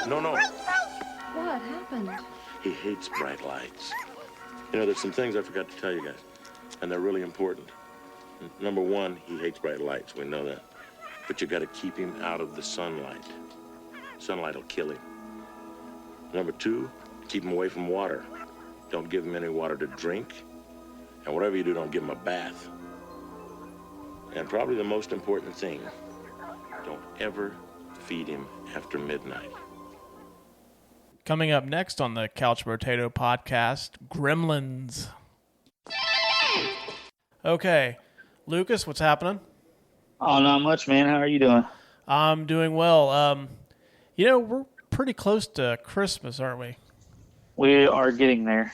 No, no. What happened? He hates bright lights. You know, there's some things I forgot to tell you guys, and they're really important. Number one, he hates bright lights. We know that. But you got to keep him out of the sunlight. Sunlight will kill him. Number two, keep him away from water. Don't give him any water to drink. And whatever you do, don't give him a bath. And probably the most important thing, don't ever feed him after midnight. Coming up next on the Couch Brotato podcast, Gremlins. Okay, Lucas, what's happening? Oh, not much, man. How are you doing? I'm doing well. We're pretty close to Christmas, aren't we? We are getting there.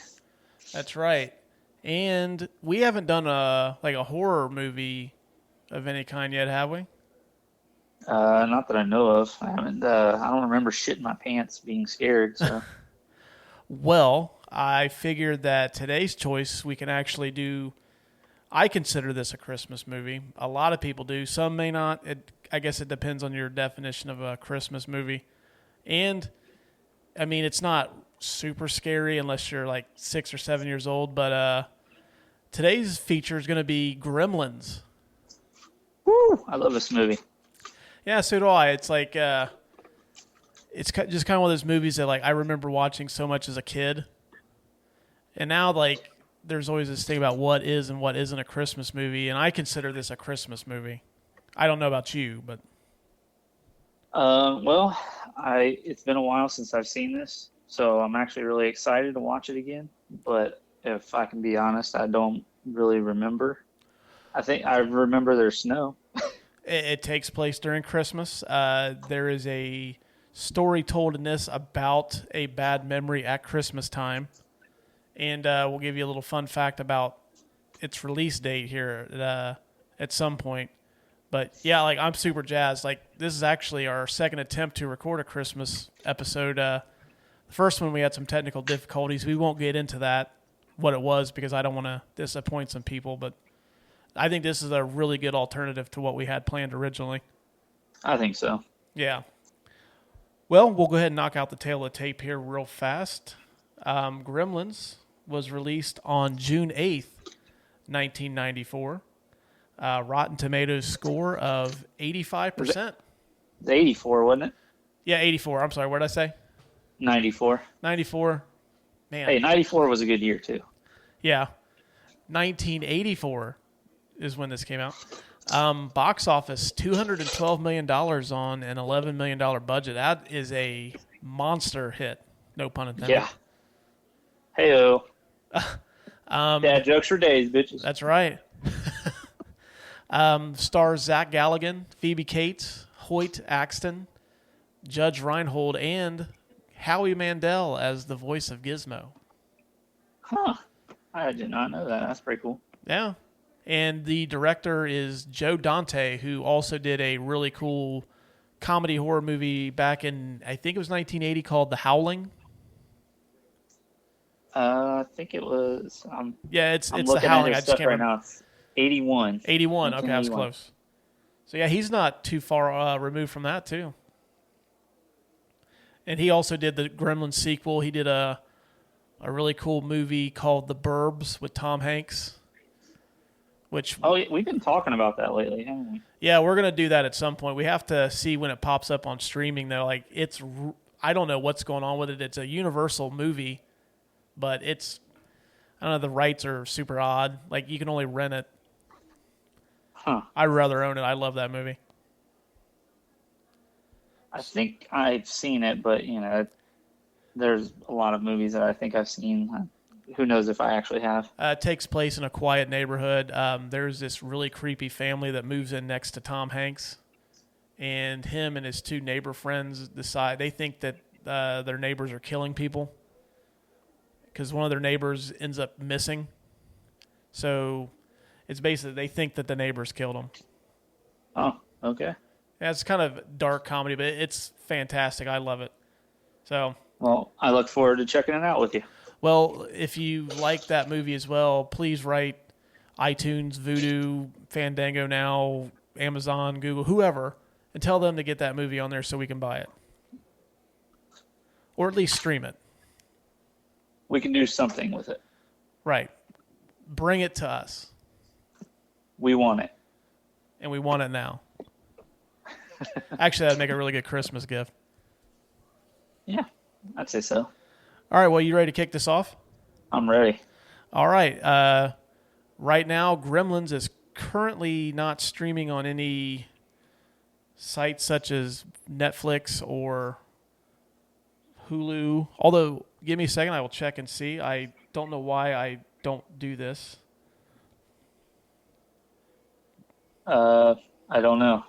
That's right. And we haven't done a horror movie of any kind yet, have we? Not that I know of. I haven't. I don't remember shitting my pants being scared. So. Well, I figured that today's choice we can actually do. I consider this a Christmas movie. A lot of people do. Some may not. I guess it depends on your definition of a Christmas movie. And, I mean, it's not super scary unless you're like 6 or 7 years old. But today's feature is going to be Gremlins. Woo! I love this movie. Yeah, so do I. It's like, it's just kind of one of those movies that like I remember watching so much as a kid. And now, like, there's always this thing about what is and what isn't a Christmas movie, and I consider this a Christmas movie. I don't know about you, but well, it's been a while since I've seen this, so I'm actually really excited to watch it again. But if I can be honest, I don't really remember. I think I remember there's snow. It takes place during Christmas. There is a story told in this about a bad memory at Christmas time. And we'll give you a little fun fact about its release date here at some point. But, yeah, like, I'm super jazzed. Like, this is actually our second attempt to record a Christmas episode. The first one, we had some technical difficulties. We won't get into that, what it was, because I don't want to disappoint some people. But I think this is a really good alternative to what we had planned originally. I think so. Yeah. Well, we'll go ahead and knock out the tail of the tape here real fast. Gremlins was released on June 8th, 1994. Rotten Tomatoes score of 85%. It's 84, wasn't it? Yeah, 84. I'm sorry, what did I say? 94. 94. Man. Hey, 94 was a good year, too. Yeah. 1984 is when this came out. Box office, $212 million on an $11 million budget. That is a monster hit. No pun intended. Yeah. Hey-o. Dad jokes for days, bitches. That's right. Stars Zach Galligan, Phoebe Cates, Hoyt Axton, Judge Reinhold, and Howie Mandel as the voice of Gizmo. Huh. I did not know that. That's pretty cool. Yeah. And the director is Joe Dante, who also did a really cool comedy horror movie back in, I think it was 1980, called The Howling. I think it was. Yeah, it's I'm The Howling. I just can't remember. Right now. It's 81. 81. Okay, I was close. So yeah, he's not too far removed from that too. And he also did the Gremlins sequel. He did a really cool movie called The Burbs with Tom Hanks. We've been talking about that lately, haven't we? Yeah, we're gonna do that at some point. We have to see when it pops up on streaming though. Like I don't know what's going on with it. It's a Universal movie, but I don't know. The rights are super odd. Like you can only rent it. Huh. I'd rather own it. I love that movie. I think I've seen it, but there's a lot of movies that I think I've seen. Who knows if I actually have? It takes place in a quiet neighborhood. There's this really creepy family that moves in next to Tom Hanks, and him and his two neighbor friends decide they think that their neighbors are killing people because one of their neighbors ends up missing. So it's basically they think that the neighbors killed him. Oh, okay. Yeah, it's kind of dark comedy, but it's fantastic. I love it. So. Well, I look forward to checking it out with you. Well, if you like that movie as well, please write iTunes, Vudu, Fandango Now, Amazon, Google, whoever, and tell them to get that movie on there so we can buy it. Or at least stream it. We can do something with it. Right. Bring it to us. We want it. And we want it now. Actually, that'd make a really good Christmas gift. Yeah, I'd say so. All right, well, you ready to kick this off? I'm ready. All right. Right now, Gremlins is currently not streaming on any sites such as Netflix or Hulu. Although, give me a second, I will check and see. I don't know why I don't do this. I don't know.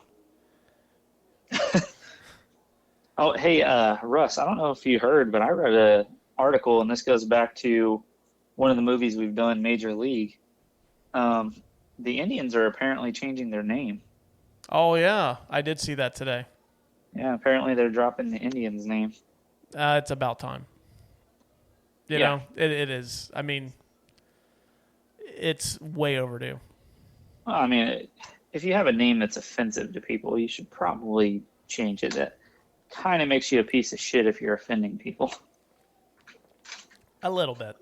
Oh, hey, Russ, I don't know if you heard, but I read an article, and this goes back to one of the movies we've done, Major League. The Indians are apparently changing their name. Oh, yeah. I did see that today. Yeah, apparently they're dropping the Indians' name. It's about time. You know, it is. I mean, it's way overdue. Well, I mean, if you have a name that's offensive to people, you should probably change it. That kind of makes you a piece of shit if you're offending people. A little bit.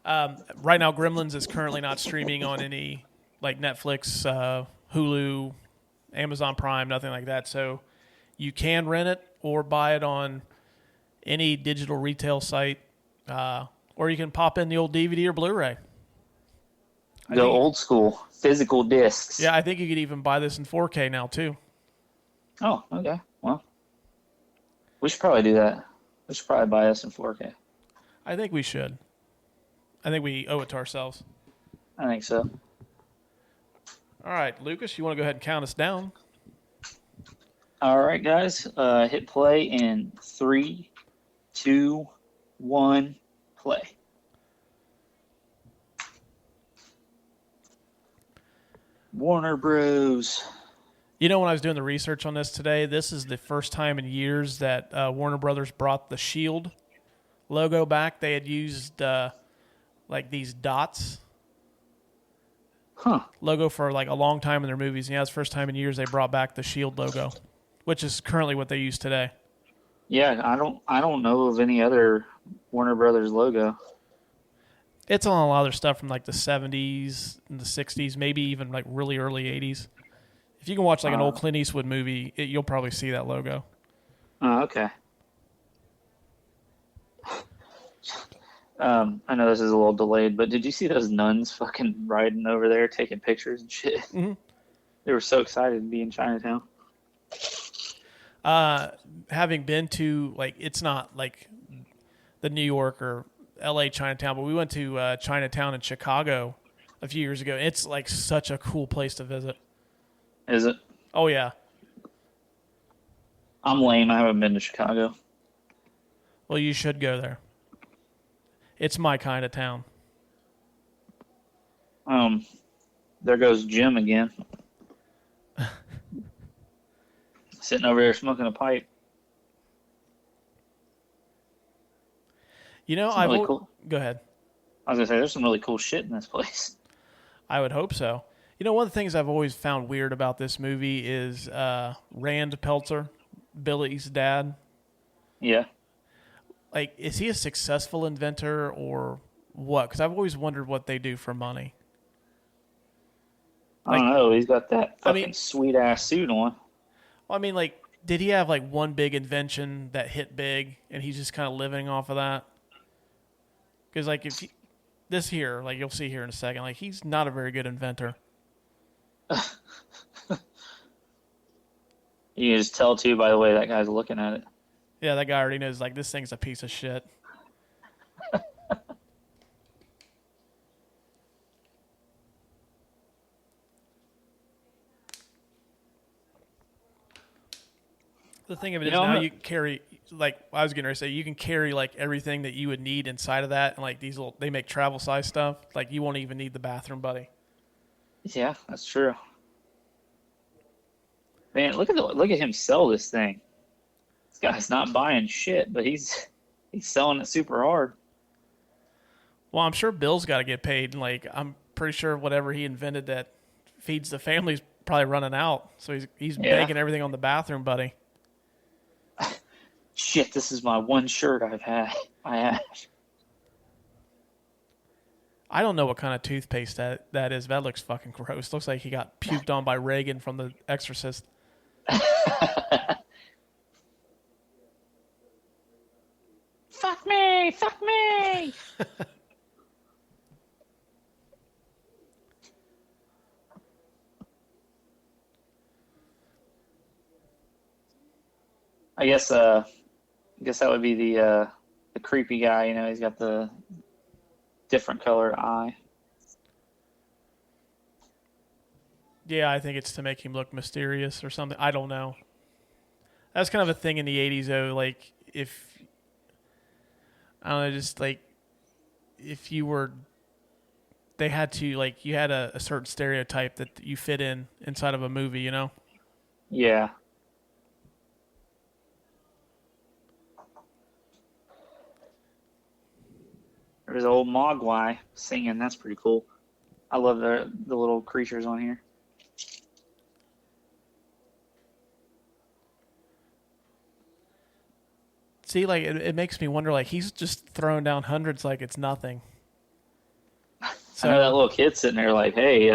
Right now, Gremlins is currently not streaming on any, like Netflix, Hulu, Amazon Prime, nothing like that. So you can rent it or buy it on any digital retail site, or you can pop in the old DVD or Blu-ray. Go old school, physical discs. Yeah, I think you could even buy this in 4K now, too. Oh, okay. Well, we should probably do that. We should probably buy us in 4K. I think we should. I think we owe it to ourselves. I think so. All right, Lucas, you want to go ahead and count us down? All right, guys. Hit play in 3, 2, 1, play. Warner Bros. You know, when I was doing the research on this today, this is the first time in years that Warner Brothers brought the Shield logo back. They had used like these dots logo for like a long time in their movies. And yeah, it's the first time in years they brought back the Shield logo, which is currently what they use today. Yeah, I don't know of any other Warner Brothers logo. It's on a lot of their stuff from like the 70s and the 60s, maybe even like really early 80s. If you can watch like an old Clint Eastwood movie, you'll probably see that logo. Oh, okay. I know this is a little delayed, but did you see those nuns fucking riding over there taking pictures and shit? Mm-hmm. They were so excited to be in Chinatown. Having been to, like, it's not like the New York or LA Chinatown, but we went to Chinatown in Chicago a few years ago. It's like such a cool place to visit. Is it? Oh, yeah. I'm lame. I haven't been to Chicago. Well, you should go there. It's my kind of town. There goes Jim again. Sitting over there smoking a pipe. You know, cool. Go ahead. I was gonna say there's some really cool shit in this place. I would hope so. You know, one of the things I've always found weird about this movie is Rand Peltzer, Billy's dad. Yeah. Like, is he a successful inventor or what? Because I've always wondered what they do for money. I don't know. He's got that fucking sweet ass suit on. Well, I mean, like, did he have like one big invention that hit big, and he's just kind of living off of that? Because like this here, like you'll see here in a second, like he's not a very good inventor. You can just tell too by the way that guy's looking at it. Yeah, that guy already knows like this thing's a piece of shit. The thing of it is now you carry, like I was going to say, you can carry like everything that you would need inside of that, and like these little, they make travel size stuff. Like you won't even need the bathroom buddy. Yeah, that's true. Man, look at him sell this thing. This guy's not buying shit, but he's selling it super hard. Well, I'm sure Bill's got to get paid, and like I'm pretty sure whatever he invented that feeds the family's probably running out. So he's baking everything on the bathroom buddy. shit, this is my one shirt I have. I don't know what kind of toothpaste that is. That looks fucking gross. Looks like he got puked on by Reagan from The Exorcist. Fuck me! Fuck me! I guess that would be the creepy guy. You know, he's got the different colored eye. Yeah, I think it's to make him look mysterious or something. I don't know. That's kind of a thing in the 80s, though. Like, if, I don't know, just like, if you were, they had to, like, you had a certain stereotype that you fit inside of a movie, you know? Yeah. There's old mogwai singing. That's pretty cool. I love the little creatures on here. See, like, it makes me wonder, like, he's just throwing down hundreds like it's nothing. So, I know that little kid sitting there like, hey,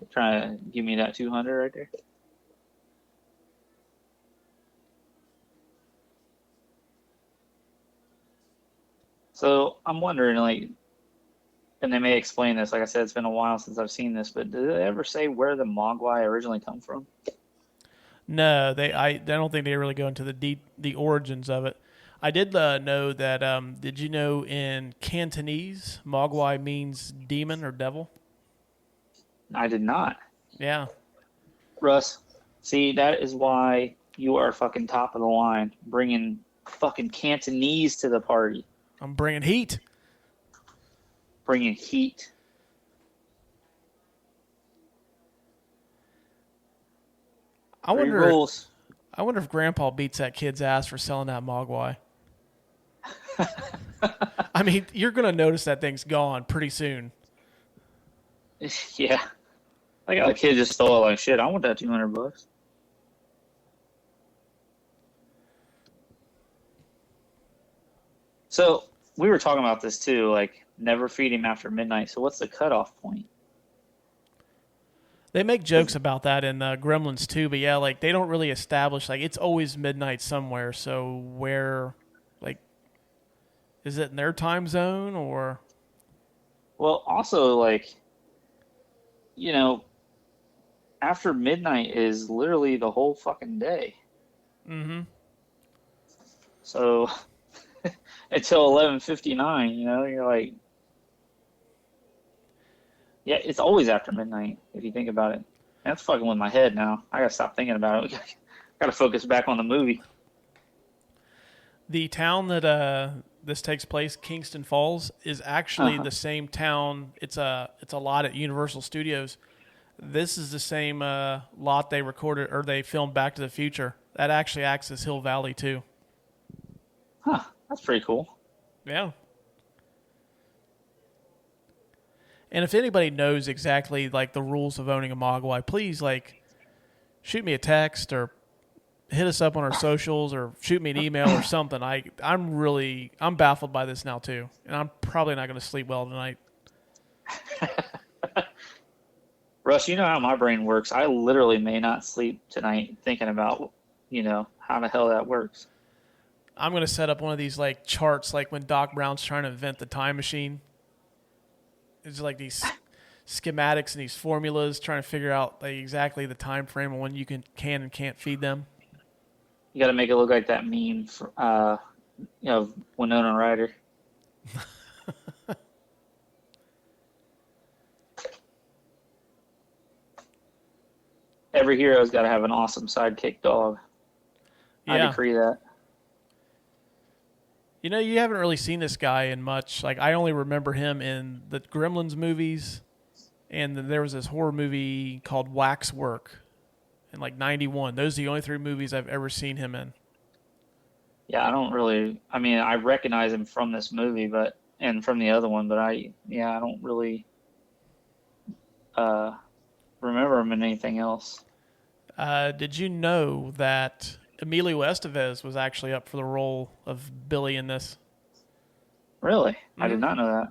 trying to give me that 200 right there. So I'm wondering, like, and they may explain this. Like I said, it's been a while since I've seen this, but did they ever say where the mogwai originally come from? No, I don't think they really go into the origins of it. I did know that. Did you know in Cantonese, mogwai means demon or devil? I did not. Yeah. Russ, see, that is why you are fucking top of the line, bringing fucking Cantonese to the party. I'm bringing heat. Bringing heat. I wonder if Grandpa beats that kid's ass for selling that mogwai. I mean, you're going to notice that thing's gone pretty soon. Yeah. I got a kid just stole it like, shit, I want that $200. So we were talking about this too, like never feed him after midnight. So what's the cutoff point? They make jokes about that in Gremlins too, but yeah, like they don't really establish, like it's always midnight somewhere. So where, like, is it in their time zone or? Well, also like, you know, after midnight is literally the whole fucking day. Mm-hmm. So until 11:59, you know, you're like, yeah, it's always after midnight if you think about it. That's fucking with my head now. I gotta stop thinking about it. Gotta focus back on the movie. The town that this takes place, Kingston Falls, is actually the same town. It's a lot at Universal Studios. This is the same lot they recorded or they filmed Back to the Future. That actually acts as Hill Valley too. Huh, that's pretty cool. Yeah. And if anybody knows exactly like the rules of owning a mogwai, please like shoot me a text or hit us up on our socials or shoot me an email or something. I'm baffled by this now too, and I'm probably not going to sleep well tonight. Russ, you know how my brain works. I literally may not sleep tonight thinking about, you know, how the hell that works. I'm going to set up one of these like charts like when Doc Brown's trying to invent the time machine. It's like these schematics and these formulas trying to figure out like exactly the time frame and when you can and can't feed them. You got to make it look like that meme for, you know, Winona Ryder. Every hero's got to have an awesome sidekick dog. Yeah. I decree that. You know, you haven't really seen this guy in much. Like, I only remember him in the Gremlins movies, and then there was this horror movie called Waxwork in, like, 91. Those are the only 3 movies I've ever seen him in. Yeah, I mean, I recognize him from this movie, and from the other one, but I don't really remember him in anything else. Did you know that Emilio Estevez was actually up for the role of Billy in this. Really? I did not know that.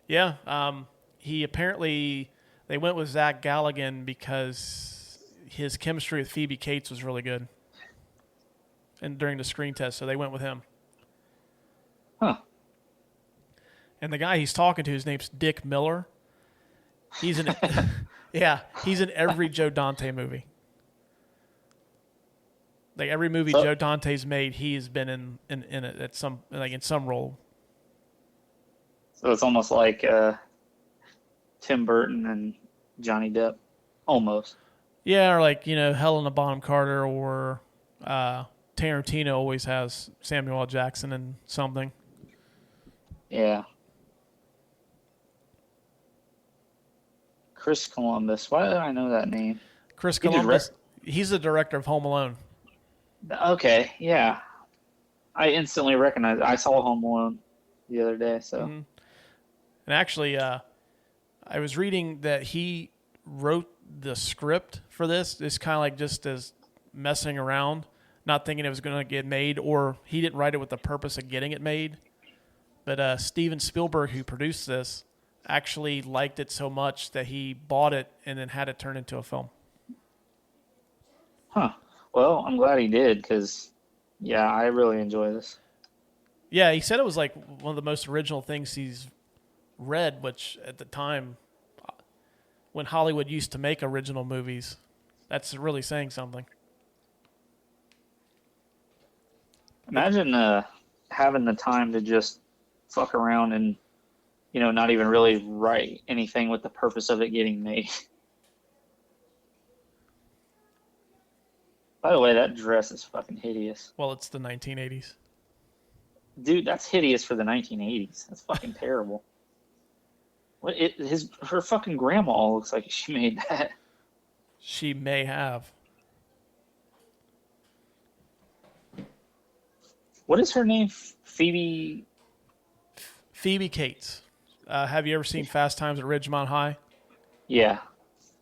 Yeah. He apparently, they went with Zach Galligan because his chemistry with Phoebe Cates was really good. And during the screen test, so they went with him. Huh. And the guy he's talking to, his name's Dick Miller. He's in he's in every Joe Dante movie. Like every movie Joe Dante's made, he's been in it at some in some role. So it's almost like Tim Burton and Johnny Depp, almost. Yeah, or like Helena Bonham Carter or Tarantino always has Samuel L. Jackson in something. Yeah. Chris Columbus. Why did I know that name? Chris Columbus. He's the director of Home Alone. Okay, yeah. I instantly recognized. I saw Home Alone the other day. So. Mm-hmm. And actually, I was reading that he wrote the script for this. It's kind of like just as messing around, not thinking it was going to get made, or he didn't write it with the purpose of getting it made. But Steven Spielberg, who produced this, actually liked it so much that he bought it and then had it turned into a film. Huh. Well, I'm glad he did because, yeah, I really enjoy this. Yeah, he said it was like one of the most original things he's read, which at the time, when Hollywood used to make original movies, that's really saying something. Imagine having the time to just fuck around and, not even really write anything with the purpose of it getting made. By the way, that dress is fucking hideous. Well, it's the 1980s. Dude, that's hideous for the 1980s. That's fucking terrible. Her fucking grandma looks like she made that. She may have. What is her name? Phoebe Cates. Have you ever seen Fast Times at Ridgemont High? Yeah.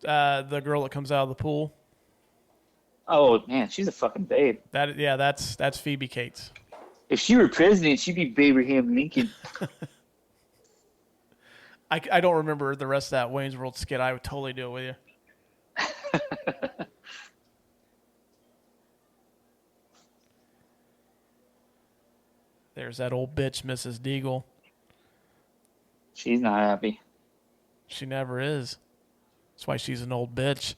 The girl that comes out of the pool. Oh man, she's a fucking babe. That's Phoebe Cates. If she were president, she'd be Abraham Lincoln. I don't remember the rest of that Wayne's World skit. I would totally do it with you. There's that old bitch, Mrs. Deagle. She's not happy. She never is. That's why she's an old bitch.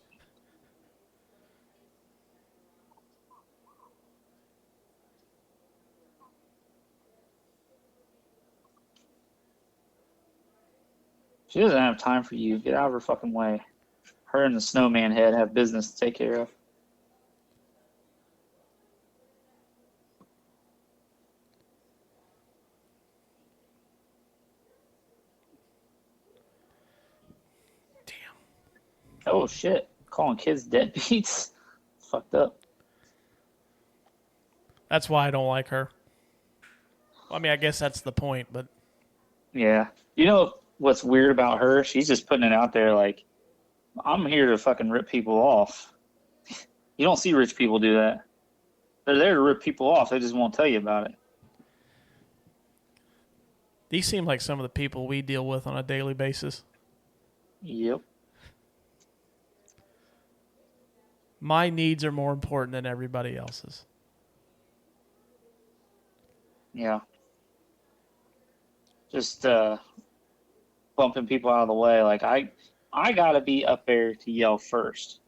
She doesn't have time for you. Get out of her fucking way. Her and the snowman head have business to take care of. Damn. Oh shit. Calling kids deadbeats? Fucked up. That's why I don't like her. I mean, I guess that's the point, but... Yeah. You know what's weird about her? She's just putting it out there like, I'm here to fucking rip people off. You don't see rich people do that. They're there to rip people off. They just won't tell you about it. These seem like some of the people we deal with on a daily basis. Yep. My needs are more important than everybody else's. Yeah. Just bumping people out of the way. Like, I got to be up there to yell first.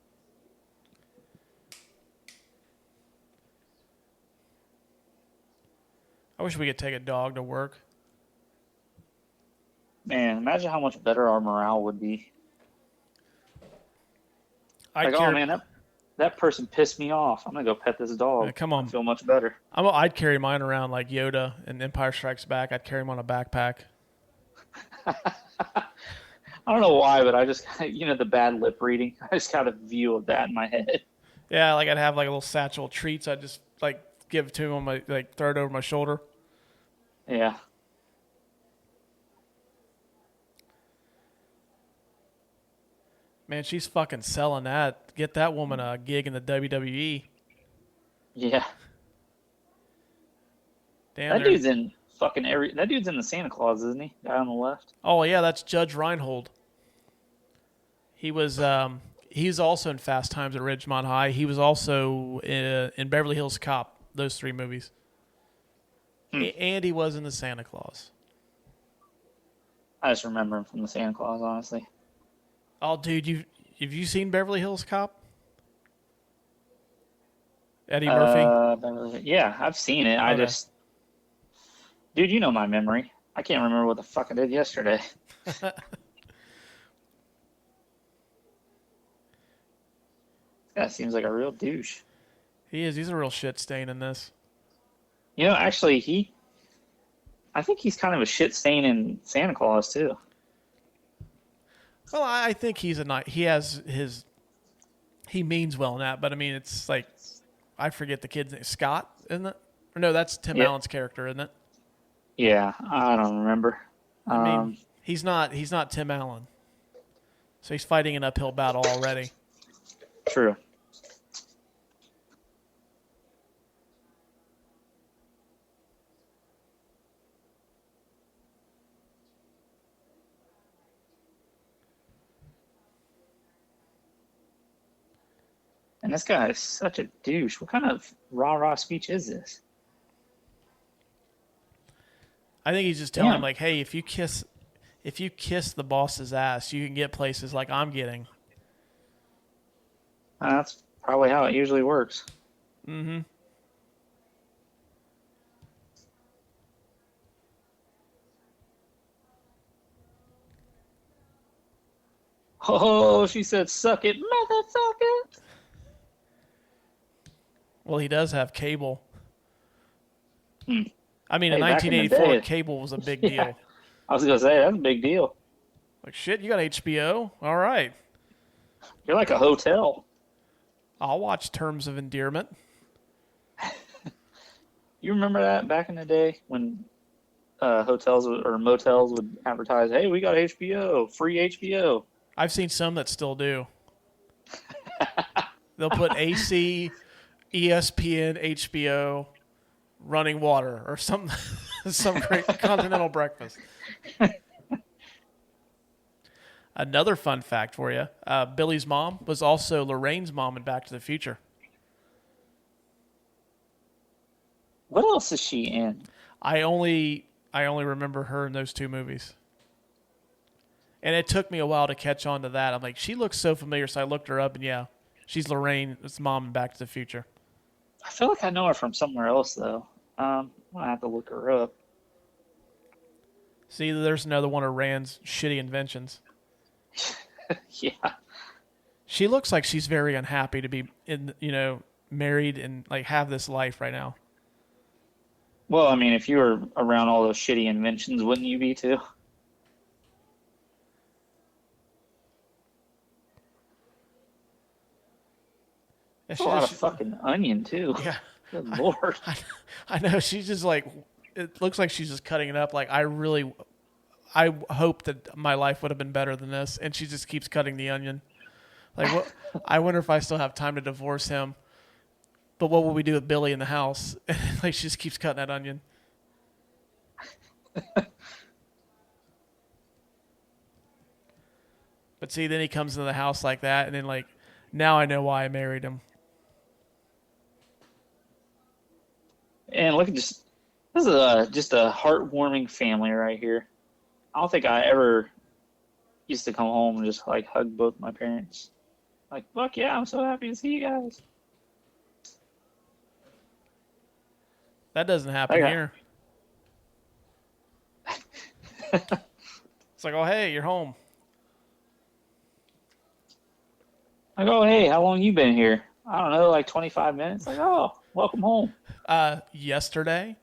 I wish we could take a dog to work. Man, imagine how much better our morale would be. Oh, man, that person pissed me off. I'm going to go pet this dog. Come on. I feel much better. I'd carry mine around like Yoda in Empire Strikes Back. I'd carry him on a backpack. I don't know why, but I just, the bad lip reading. I just got a view of that in my head. Yeah, like I'd have like a little satchel of treats. I'd just like give it to him, throw it over my shoulder. Yeah. Man, she's fucking selling that. Get that woman a gig in the WWE. Yeah. Damn, That dude's in fucking every. That dude's in the Santa Claus, isn't he? Guy on the left. Oh yeah, that's Judge Reinhold. He was he's also in Fast Times at Ridgemont High. He was also in Beverly Hills Cop. Those 3 movies. And he was in the Santa Claus. I just remember him from the Santa Claus, honestly. Oh, dude, have you seen Beverly Hills Cop? Eddie Murphy? Yeah, I've seen it. Okay. Dude, you know my memory. I can't remember what the fuck I did yesterday. This guy seems like a real douche. He is. He's a real shit stain in this. You know, actually, I think he's kind of a shit stain in Santa Claus too. Well, I think he has his. He means well in that, but I mean, it's like I forget the kid's name. Scott, isn't it? Or no, that's Tim Allen's character, isn't it? Yeah, I don't remember. I mean, he's not Tim Allen, so he's fighting an uphill battle already. True. And this guy is such a douche. What kind of rah-rah speech is this? I think he's just telling him like, "Hey, if you kiss the boss's ass, you can get places like I'm getting." That's probably how it usually works. Mm-hmm. Oh, she said, "Suck it, mother, suck it." Well, he does have cable. I mean, Hey, in back in the 1984, day. cable was a big Yeah. deal. I was gonna say that's a big deal. Like, shit, you got HBO? All right. You're like a hotel. I'll watch Terms of Endearment. You remember that back in the day when hotels or motels would advertise, "Hey, we got HBO, free HBO." I've seen some that still do. They'll put AC, ESPN, HBO, running water, or some great continental breakfast. Another fun fact for you: Billy's mom was also Lorraine's mom in Back to the Future. What else is she in? I only remember her in those 2 movies, and it took me a while to catch on to that. I'm like, she looks so familiar, so I looked her up, and yeah, she's Lorraine's mom in Back to the Future. I feel like I know her from somewhere else though. I'm gonna have to look her up. See, there's another one of Rand's shitty inventions. Yeah. She looks like she's very unhappy to be married and like have this life right now. Well, I mean, if you were around all those shitty inventions, wouldn't you be too? That's a lot of fucking onion too. Yeah. Good Lord. I know, she's just like, it looks like she's just cutting it up. Like, I hope that my life would have been better than this. And she just keeps cutting the onion. Like, what? I wonder if I still have time to divorce him. But what will we do with Billy in the house? Like, she just keeps cutting that onion. But see, then he comes into the house like that, and then like, now I know why I married him. And look at this is just a heartwarming family right here. I don't think I ever used to come home and just like hug both my parents. Like, fuck yeah, I'm so happy to see you guys. That doesn't happen here. It's like, oh, hey, you're home. Like, oh, hey, how long you been here? I don't know, like 25 minutes. Like, oh, welcome home. Yesterday.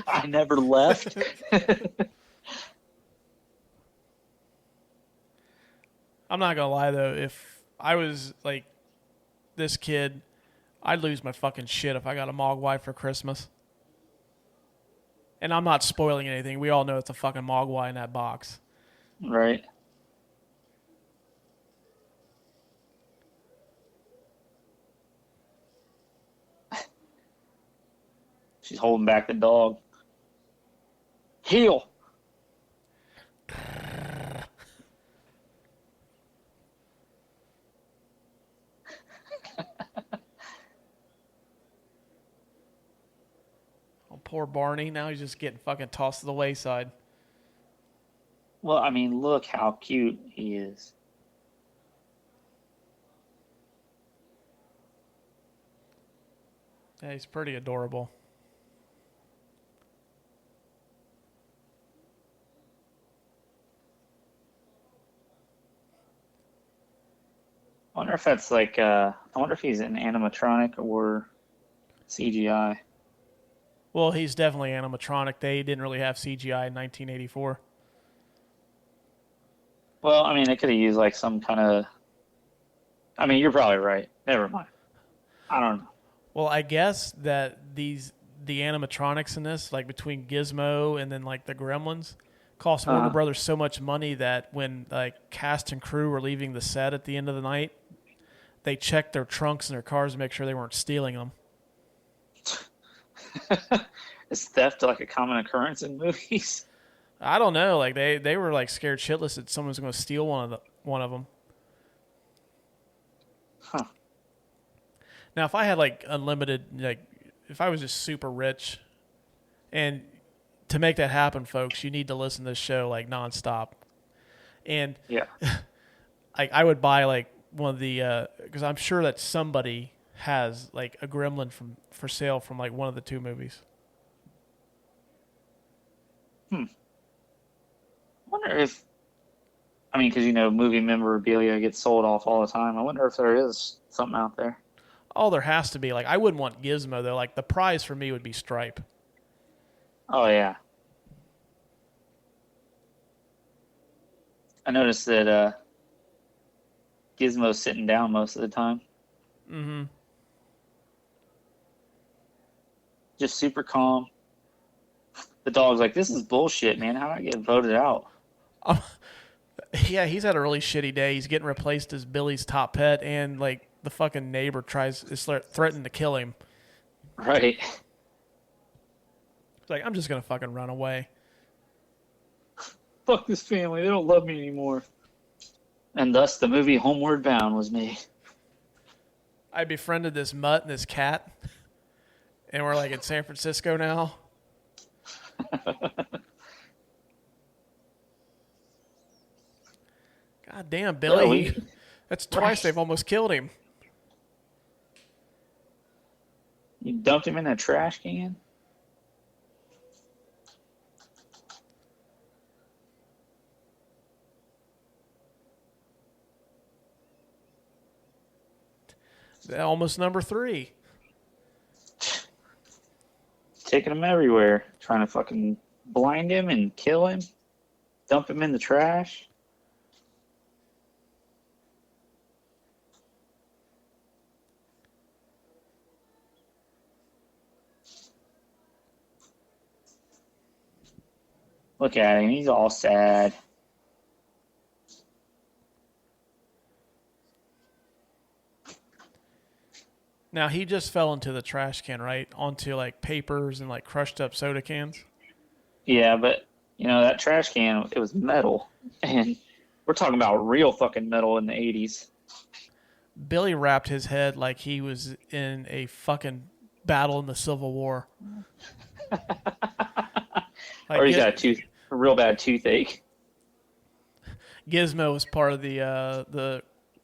I never left. I'm not gonna lie though, if I was like this kid, I'd lose my fucking shit if I got a mogwai for Christmas. And I'm not spoiling anything. We all know it's a fucking mogwai in that box. Right. She's holding back the dog. Heel. Oh, poor Barney. Now he's just getting fucking tossed to the wayside. Well, I mean, look how cute he is. Yeah, he's pretty adorable. I wonder if that's like, I wonder if he's an animatronic or CGI. Well, he's definitely animatronic. They didn't really have CGI in 1984. Well, I mean, they could have used like some kind of. I mean, you're probably right. Never mind. I don't know. Well, I guess that the animatronics in this, like between Gizmo and then like the Gremlins, cost Warner Brothers so much money that when like cast and crew were leaving the set at the end of the night, they checked their trunks and their cars to make sure they weren't stealing them. Is theft like a common occurrence in movies? I don't know. Like they were like scared shitless that someone was going to steal one of them. Huh. Now, if I had like unlimited, like if I was just super rich, and to make that happen, folks, you need to listen to this show like nonstop. And yeah, I would buy like one of the because I'm sure that somebody has like a gremlin for sale from like one of the two movies. I wonder if, I mean, because movie memorabilia gets sold off all the time. I wonder if there is something out there. Oh, there has to be. Like I wouldn't want Gizmo though. Like the prize for me would be Stripe. Oh yeah. I noticed that Gizmo's sitting down most of the time. Mm-hmm. Just super calm. The dog's like, this is bullshit, man. How do I get voted out? Yeah, he's had a really shitty day. He's getting replaced as Billy's top pet, and like the fucking neighbor is threatening to kill him. Right. It's like, I'm just gonna fucking run away. Fuck this family. They don't love me anymore. And thus the movie Homeward Bound was made. I befriended this mutt and this cat, and we're like in San Francisco now. God damn, Billy. Yeah, that's twice they've almost killed him. You dumped him in a trash can? Almost number 3. Taking him everywhere. Trying to fucking blind him and kill him. Dump him in the trash. Look at him. He's all sad. Now, he just fell into the trash can, right? Onto, like, papers and, like, crushed up soda cans. Yeah, but, that trash can, it was metal. And we're talking about real fucking metal in the 80s. Billy wrapped his head like he was in a fucking battle in the Civil War. Or he's got a real bad toothache. Gizmo was part of the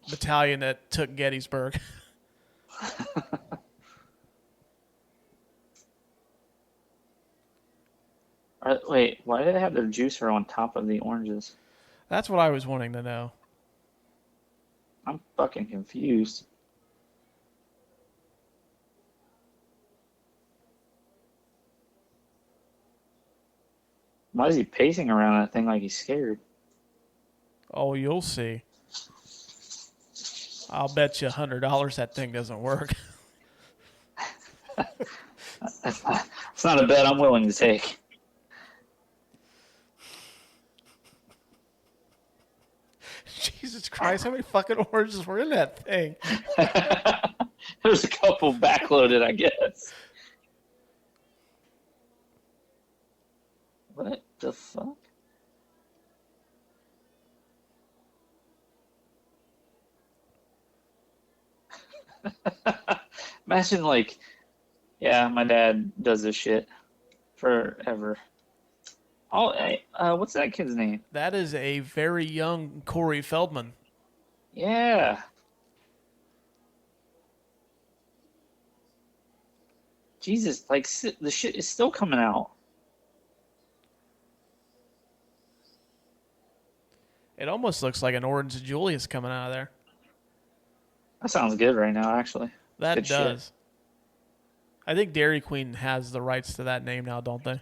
battalion that took Gettysburg. Wait, why did they have their juicer on top of the oranges? That's what I was wanting to know. I'm fucking confused. Why is he pacing around that thing like he's scared? Oh, you'll see. I'll bet you $100 that thing doesn't work. It's not a bet I'm willing to take. Jesus Christ, how many fucking oranges were in that thing? There's a couple backloaded, I guess. The fuck? Imagine like, yeah, my dad does this shit forever. Oh, hey, what's that kid's name? That is a very young Corey Feldman. Yeah. Jesus, like the shit is still coming out. It almost looks like an Orange Julius coming out of there. That sounds good right now, actually. That Good does. shit. I think Dairy Queen has the rights to that name now, don't they?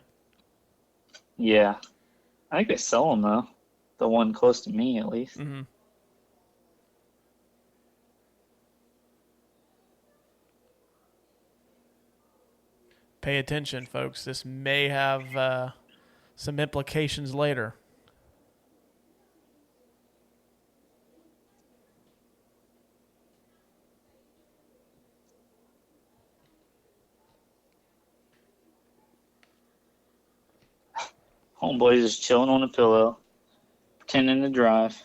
Yeah. I think they sell them, though. The one close to me, at least. Mm-hmm. Pay attention, folks. This may have some implications later. Homeboy's just chilling on a pillow, pretending to drive.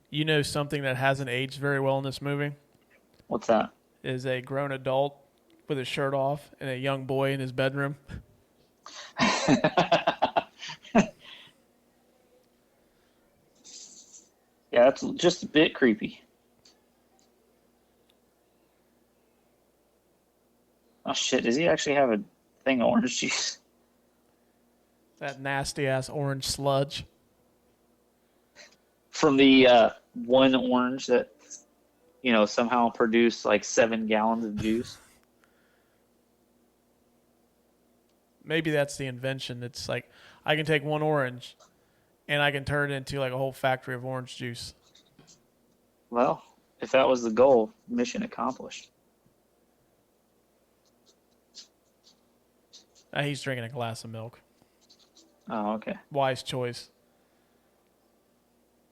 You know something that hasn't aged very well in this movie What's that? is a grown adult with his shirt off and a young boy in his bedroom. Yeah, that's just a bit creepy. Oh shit, does he actually have a thing of orange juice? That nasty ass orange sludge. From the one orange that, somehow produced like 7 gallons of juice. Maybe that's the invention. It's like I can take one orange and I can turn it into like a whole factory of orange juice. Well, if that was the goal, mission accomplished. He's drinking a glass of milk. Oh, okay. Wise choice.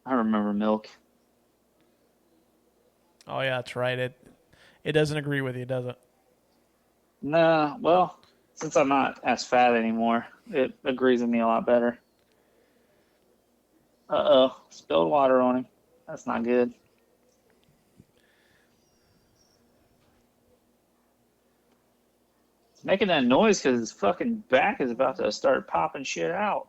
I remember milk. Oh yeah, that's right. It doesn't agree with you, does it? Nah, well, since I'm not as fat anymore, it agrees with me a lot better. Uh-oh, spilled water on him. That's not good. It's making that noise because his fucking back is about to start popping shit out.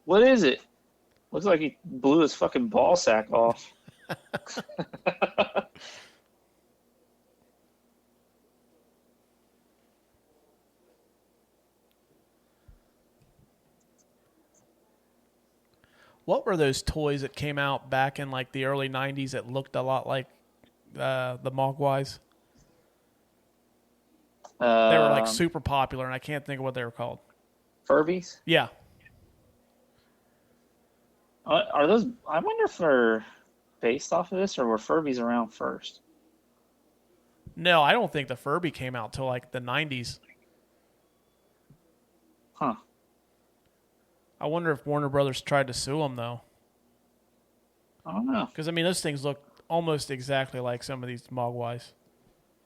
What is it? Looks like he blew his fucking ball sack off. What were those toys that came out back in like the early 90s that looked a lot like the mogwais? They were like super popular, and I can't think of what they were called. Furbies? Yeah. Are those? I wonder if they're based off of this, or were Furbies around first? No, I don't think the Furby came out till like the 90s. Huh. I wonder if Warner Brothers tried to sue them, though. I don't know. Because, I mean, those things look almost exactly like some of these mogwais.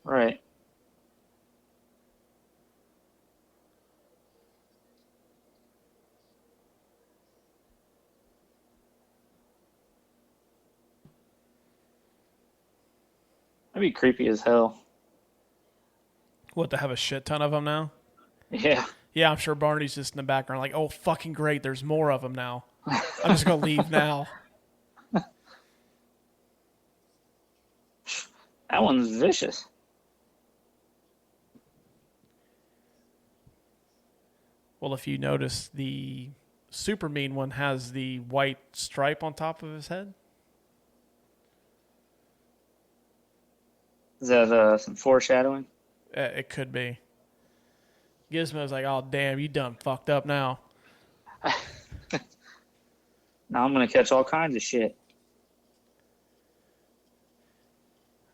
Right. That'd be creepy as hell. What, to have a shit ton of them now? Yeah. Yeah, I'm sure Barney's just in the background like, oh, fucking great, there's more of them now. I'm just going to leave now. That one's vicious. Well, if you notice, the super mean one has the white stripe on top of his head. Is that some foreshadowing? It could be. Gizmo's like, oh, damn, you done fucked up now. Now I'm going to catch all kinds of shit.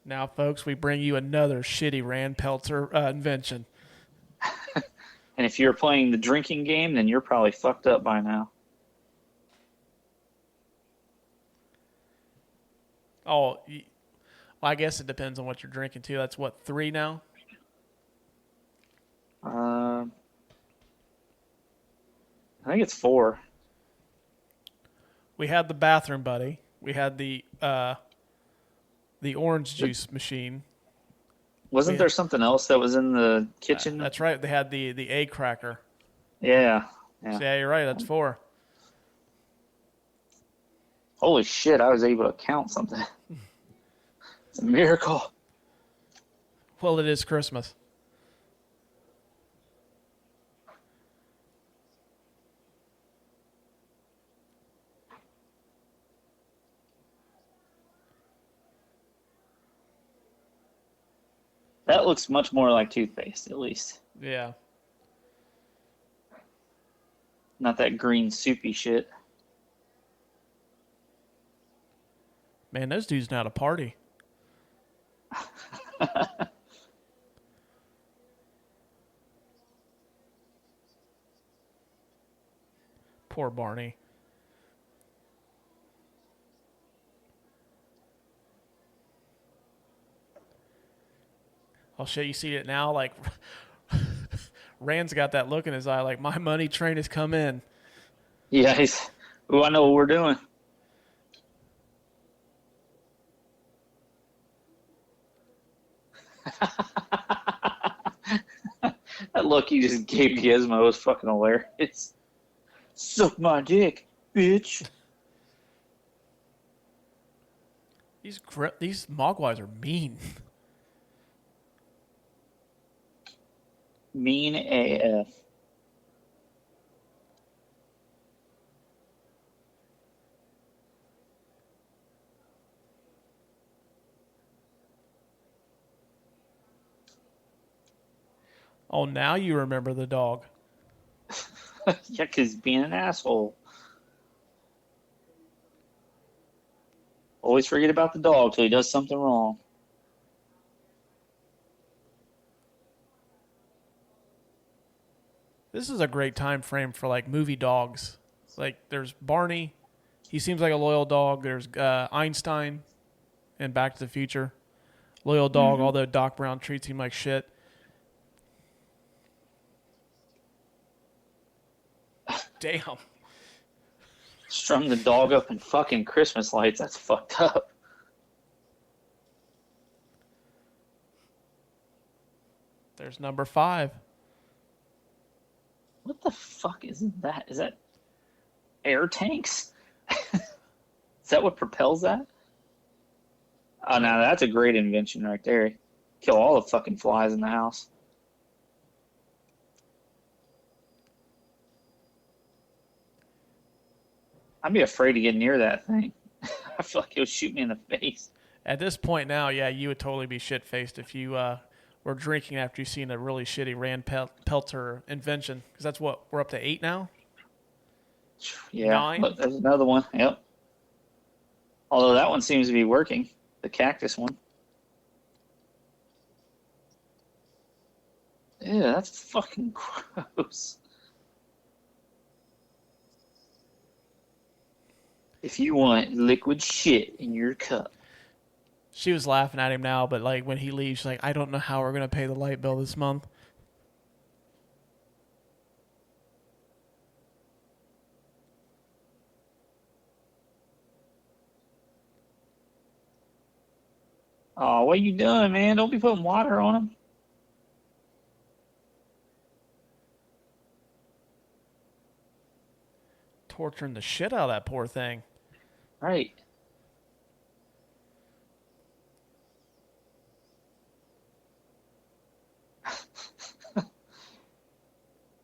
Now, folks, we bring you another shitty Rand Peltzer invention. And if you're playing the drinking game, then you're probably fucked up by now. Oh, well, I guess it depends on what you're drinking, too. That's, what, 3 now? I think it's 4. We had the bathroom buddy. We had the orange juice machine. Wasn't there something else that was in the kitchen? That's right. They had the egg cracker. Yeah. So yeah, you're right. That's 4. Holy shit, I was able to count something. It's a miracle. Well, it is Christmas. That looks much more like toothpaste, at least. Yeah. Not that green soupy shit. Man, those dudes know how to party. Poor Barney. Oh shit, you see it now? Like, Rand's got that look in his eye like, my money train has come in. Yeah, I know what we're doing. That look you just gave Gizmo was fucking hilarious. Suck my dick, bitch. These mogwais are mean. Mean AF. Oh, now you remember the dog. Yeah, because being an asshole. Always forget about the dog till he does something wrong. This is a great time frame for like movie dogs. Like there's Barney, he seems like a loyal dog. There's Einstein in Back to the Future, loyal dog. Although Doc Brown treats him like shit. Damn. Strung the dog up in fucking Christmas lights. That's fucked up. There's number 5. What the fuck is that? Is that air tanks? Is that what propels that? Oh, no, that's a great invention right there. Kill all the fucking flies in the house. I'd be afraid to get near that thing. I feel like it would shoot me in the face. At this point now, yeah, you would totally be shit-faced if you were drinking after you've seen a really shitty Rand Pelter invention. Because that's what, we're up to 8 now? Yeah, 9? look, there's another one. Yep. Although that one seems to be working. The cactus one. Yeah, that's fucking gross. If you want liquid shit in your cup. She was laughing at him now, but like when he leaves, she's like, I don't know how we're going to pay the light bill this month. Oh, what are you doing, man? Don't be putting water on them. Torturing the shit out of that poor thing. Right.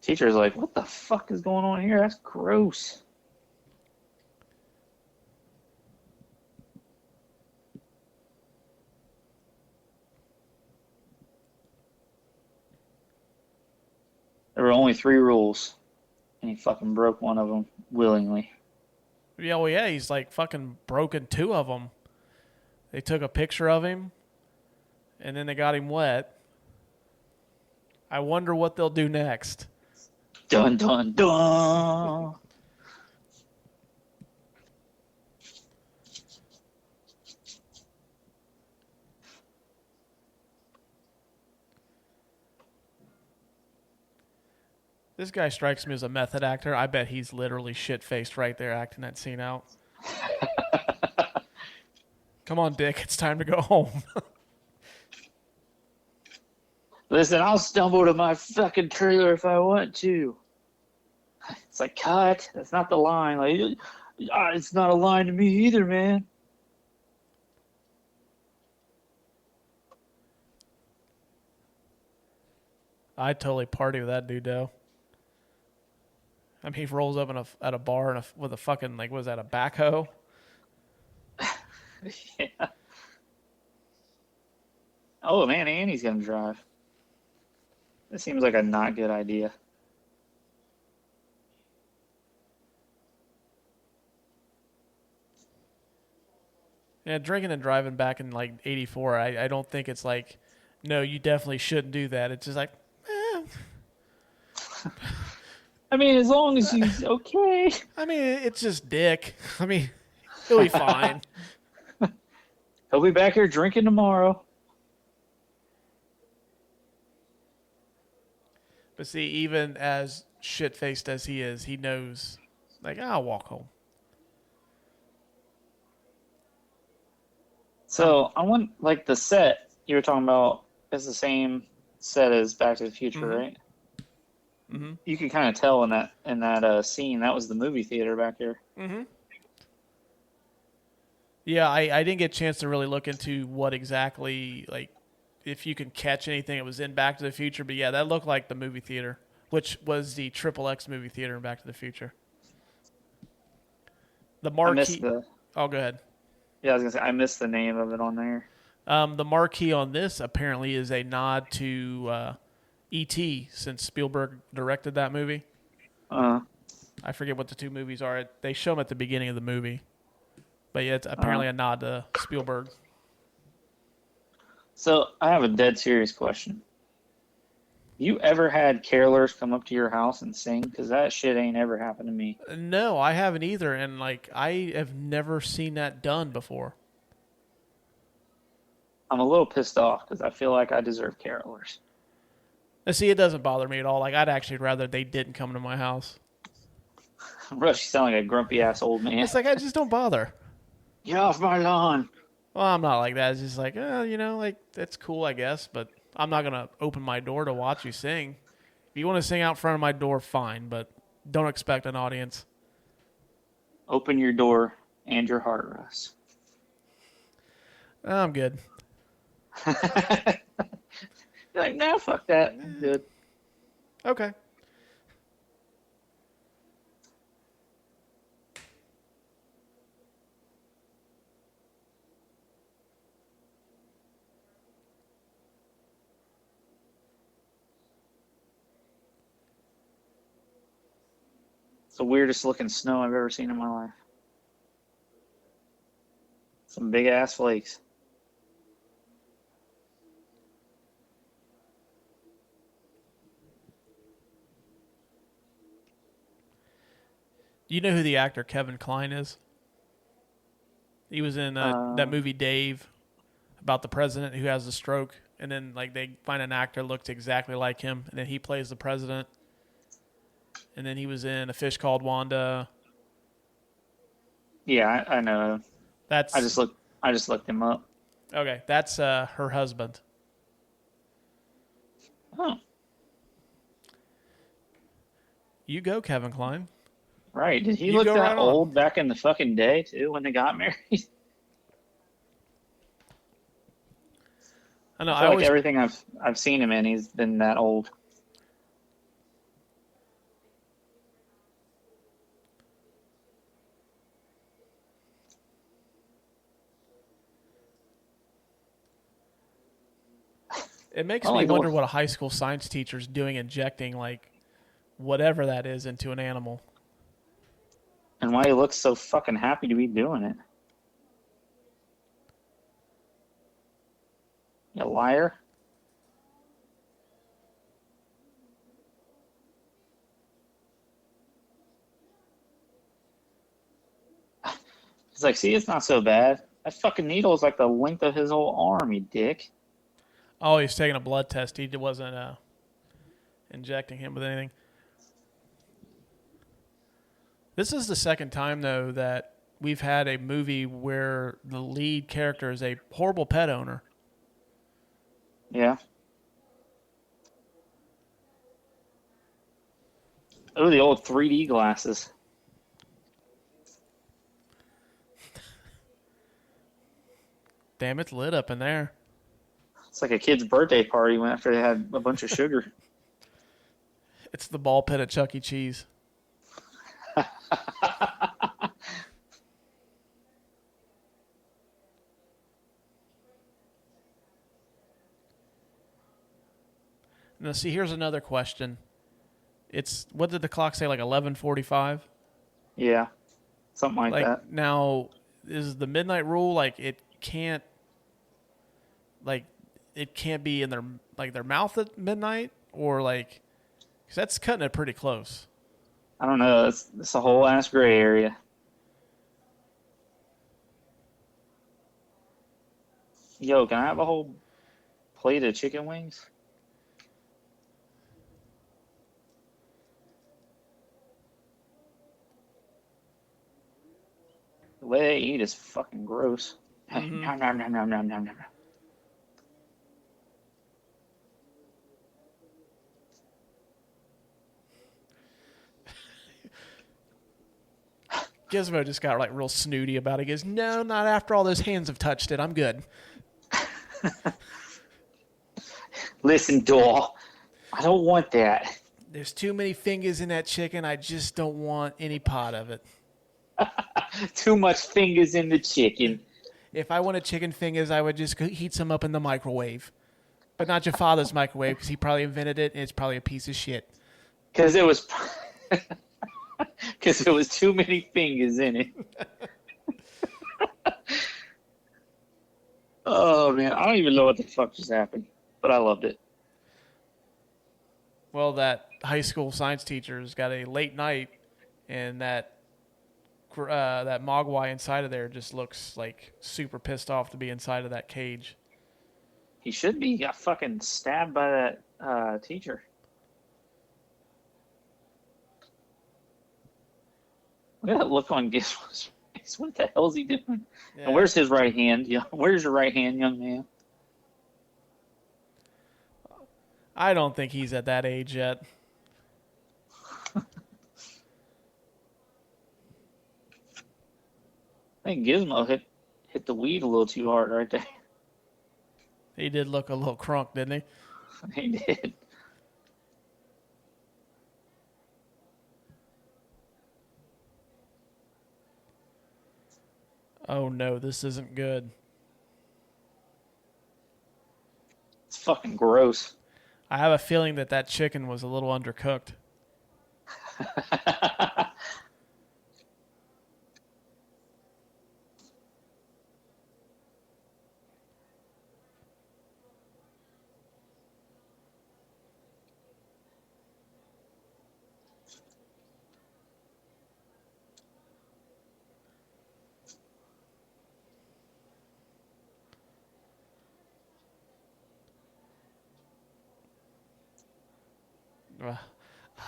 Teacher's like, what the fuck is going on here? That's gross. There were only 3 rules, and he fucking broke one of them willingly. Yeah, well, yeah, he's like fucking broken 2 of them. They took a picture of him, and then they got him wet. I wonder what they'll do next. Dun, dun, dun. This guy strikes me as a method actor. I bet he's literally shit-faced right there acting that scene out. Come on, Dick. It's time to go home. Listen, I'll stumble to my fucking trailer if I want to. It's like, cut. That's not the line. Like, it's not a line to me either, man. I'd totally party with that dude, though. I mean, he rolls up at a bar with a fucking, like, what is that, a backhoe? Yeah. Oh, man, Annie's going to drive. This seems like a not good idea. Yeah, drinking and driving back in, like, 84, I don't think it's like, no, you definitely shouldn't do that. It's just like, I mean, as long as he's okay. I mean, it's just Dick. I mean, he'll be fine. He'll be back here drinking tomorrow. But see, even as shit-faced as he is, he knows, like, I'll walk home. So, I want, like, the set you were talking about is the same set as Back to the Future, right? Mm-hmm. You can kind of tell in that scene, that was the movie theater back here. Mm-hmm. Yeah, I didn't get a chance to really look into what exactly, like, if you can catch anything that was in Back to the Future. But yeah, that looked like the movie theater, which was the XXX movie theater in Back to the Future. The marquee. Oh, go ahead. Yeah, I was going to say, I missed the name of it on there. The marquee on this apparently is a nod to E.T., since Spielberg directed that movie. I forget what the two movies are. They show them at the beginning of the movie. But yeah, it's apparently a nod to Spielberg. So I have a dead serious question. You ever had carolers come up to your house and sing? Because that shit ain't ever happened to me. No, I haven't either. And, like, I have never seen that done before. I'm a little pissed off because I feel like I deserve carolers. And see, it doesn't bother me at all. Like, I'd actually rather they didn't come to my house. Russ, you sound like a grumpy-ass old man. It's like, I just don't bother. Get off my lawn. Well, I'm not like that. It's just like, like, that's cool, I guess. But I'm not going to open my door to watch you sing. If you want to sing out front of my door, fine. But don't expect an audience. Open your door and your heart, Russ. I'm good. You're like, no, fuck that. I'm good. Okay. It's the weirdest looking snow I've ever seen in my life. Some big ass flakes. Do you know who the actor Kevin Kline is? He was in that movie Dave, about the president who has a stroke, and then, like, they find an actor looks exactly like him, and then he plays the president. And then he was in A Fish Called Wanda. Yeah, I know. That's I just looked him up. okay. That's her husband. Oh, You go, Kevin Kline. right. Did he You look go that right on. old back in the fucking day too when they got married? I know. I feel like everything I've seen him in, he's been that old. It makes I me like the wonder one- what a high school science teacher's doing, injecting, like, whatever that is into an animal. And why he looks so fucking happy to be doing it. You liar. He's like, see, it's not so bad. That fucking needle is like the length of his whole arm, you dick. Oh, he's taking a blood test. He wasn't injecting him with anything. This is the second time, though, that we've had a movie where the lead character is a horrible pet owner. Yeah. Oh, the old 3D glasses. Damn, it's lit up in there. It's like a kid's birthday party when after they had a bunch of sugar. It's the ball pit at Chuck E. Cheese. Now, see, here's another question. It's, what did the clock say, like 11:45? Yeah, something like that. Now, is the midnight rule, like, it can't be in their mouth at midnight? Or, like, because that's cutting it pretty close. I don't know. It's a whole ass gray area. Yo, can I have a whole plate of chicken wings? The way they eat is fucking gross. Mm-hmm. Nom, nom, nom, nom, nom, nom, nom. Gizmo just got like real snooty about it. He goes, no, not after all those hands have touched it. I'm good. Listen, doll. I don't want that. There's too many fingers in that chicken. I just don't want any part of it. Too much fingers in the chicken. If I wanted chicken fingers, I would just heat some up in the microwave. But not your father's microwave, because he probably invented it, and it's probably a piece of shit. Because it was... Because there was too many fingers in it. Oh, man. I don't even know what the fuck just happened. But I loved it. Well, that high school science teacher's got a late night, and that mogwai inside of there just looks like super pissed off to be inside of that cage. He should be. He got fucking stabbed by that teacher. Look at that look on Gizmo's face. What the hell is he doing? Yeah. And where's his right hand? Where's your right hand, young man? I don't think he's at that age yet. I think Gizmo hit the weed a little too hard right there. He did look a little crunk, didn't he? He did. Oh no, this isn't good. It's fucking gross. I have a feeling that chicken was a little undercooked.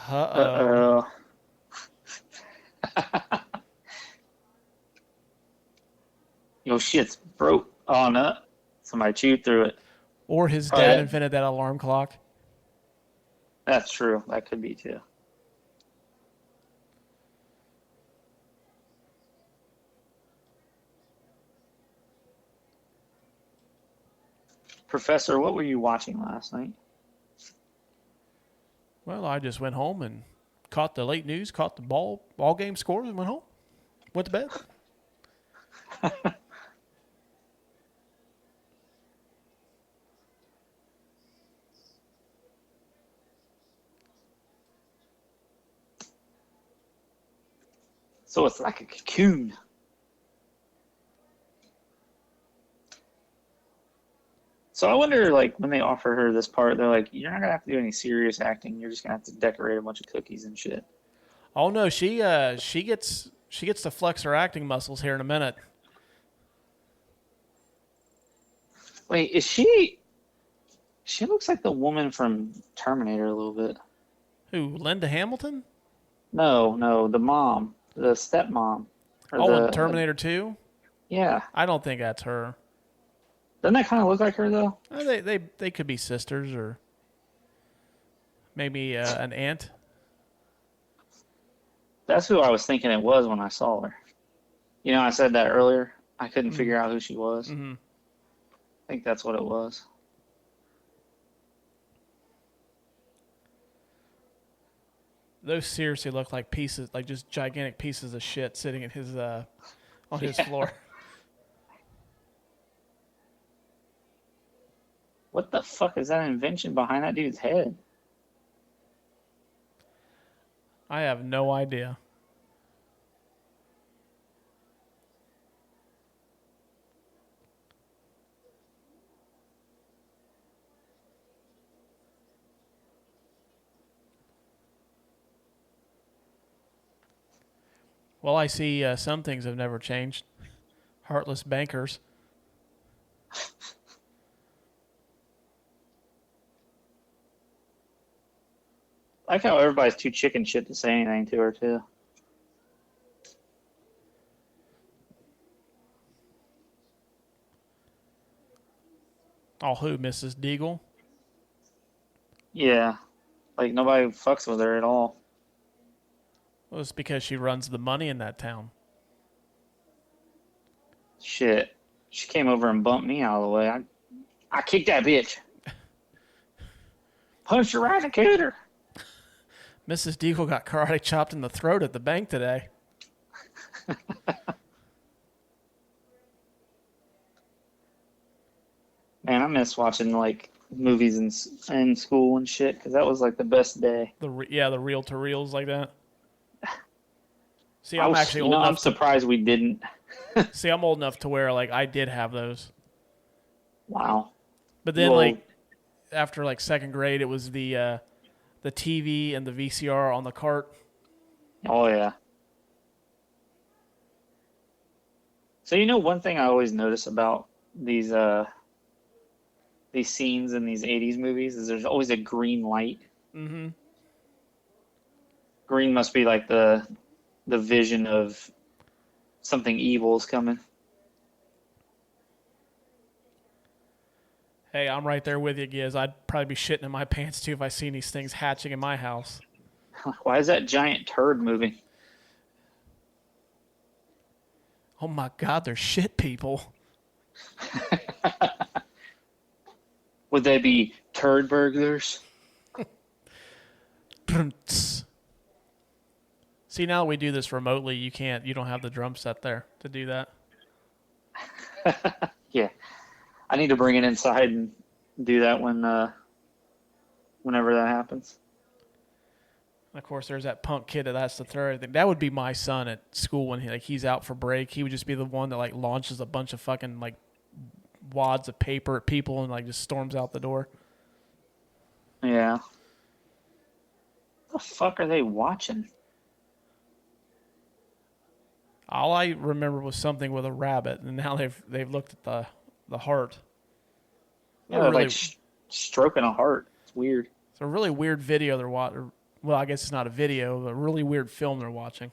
Uh-oh. Yo, shit's broke. Oh, no. Somebody chewed through it. Or his dad invented that alarm clock. That's true. That could be, too. Professor, what were you watching last night? Well, I just went home and caught the late news, caught the ball game scores, and went home. Went to bed. So it's like a cocoon. So I wonder, like, when they offer her this part, they're like, you're not going to have to do any serious acting. You're just going to have to decorate a bunch of cookies and shit. Oh, no, she gets to flex her acting muscles here in a minute. Wait, is she... She looks like the woman from Terminator a little bit. Who, Linda Hamilton? No, the mom. the stepmom. In Terminator 2? Yeah. I don't think that's her. Doesn't that kind of look like her, though? They could be sisters or maybe an aunt. That's who I was thinking it was when I saw her. You know, I said that earlier. I couldn't figure out who she was. Mm-hmm. I think that's what it was. Those seriously look like pieces, like just gigantic pieces of shit sitting in his on his floor. What the fuck is that invention behind that dude's head? I have no idea. Well, I see some things have never changed. Heartless bankers. I like how everybody's too chicken shit to say anything to her, too. Oh, who? Mrs. Deagle? Yeah. Like, nobody fucks with her at all. Well, it's because she runs the money in that town. Shit. She came over and bumped me out of the way. I kicked that bitch. Punched her right in the cooter. Mrs. Deagle got karate chopped in the throat at the bank today. Man, I miss watching, like, movies in school and shit, because that was, like, the best day. The reel-to-reels like that. See, I'm enough. Surprised we didn't. See, I'm old enough to where, like, I did have those. Wow. But then, after, second grade, it was the TV and the VCR on the cart. Oh, yeah. So, one thing I always notice about these scenes in these 80s movies is there's always a green light. Mm-hmm. Green must be like the vision of something evil is coming. Hey, I'm right there with you, Giz. I'd probably be shitting in my pants, too, if I seen these things hatching in my house. Why is that giant turd moving? Oh, my God, they're shit people. Would they be turd burglars? See, now that we do this remotely, you don't have the drum set there to do that. Yeah. I need to bring it inside and do that whenever that happens. And of course, there's that punk kid that's the third thing. That would be my son at school when he's out for break. He would just be the one that launches a bunch of fucking wads of paper at people and just storms out the door. Yeah. What the fuck are they watching? All I remember was something with a rabbit, and now they've looked at the heart. Yeah, they're really, stroking a heart. It's weird. It's a really weird video they're watching. Well, I guess it's not a video, but a really weird film they're watching.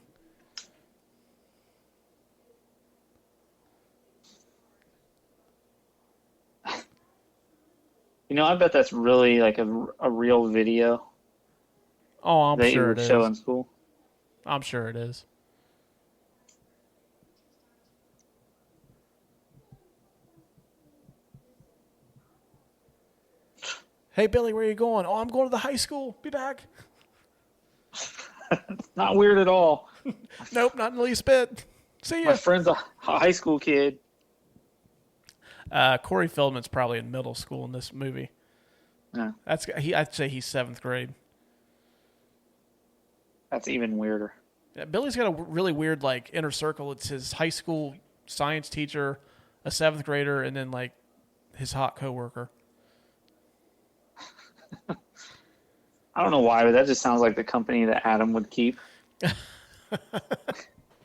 I bet that's really a real video. Oh, I'm sure it is. Show in school. I'm sure it is. Hey, Billy, where are you going? Oh, I'm going to the high school. Be back. Not weird at all. Nope, not in the least bit. See ya. My friend's a high school kid. Corey Feldman's probably in middle school in this movie. Yeah. I'd say he's 7th grade. That's even weirder. Yeah, Billy's got a really weird inner circle. It's his high school science teacher, a 7th grader, and then his hot coworker. I don't know why, but that just sounds like the company that Adam would keep.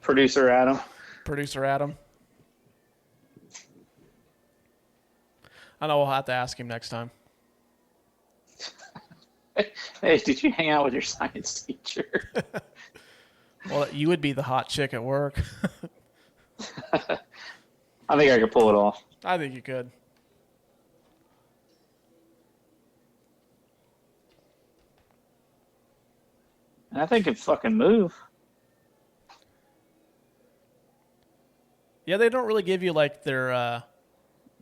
Producer Adam. I know we'll have to ask him next time. Hey, did you hang out with your science teacher? Well, you would be the hot chick at work. I think I could pull it off. I think you could. And I think it'd fucking move. Yeah, they don't really give you like their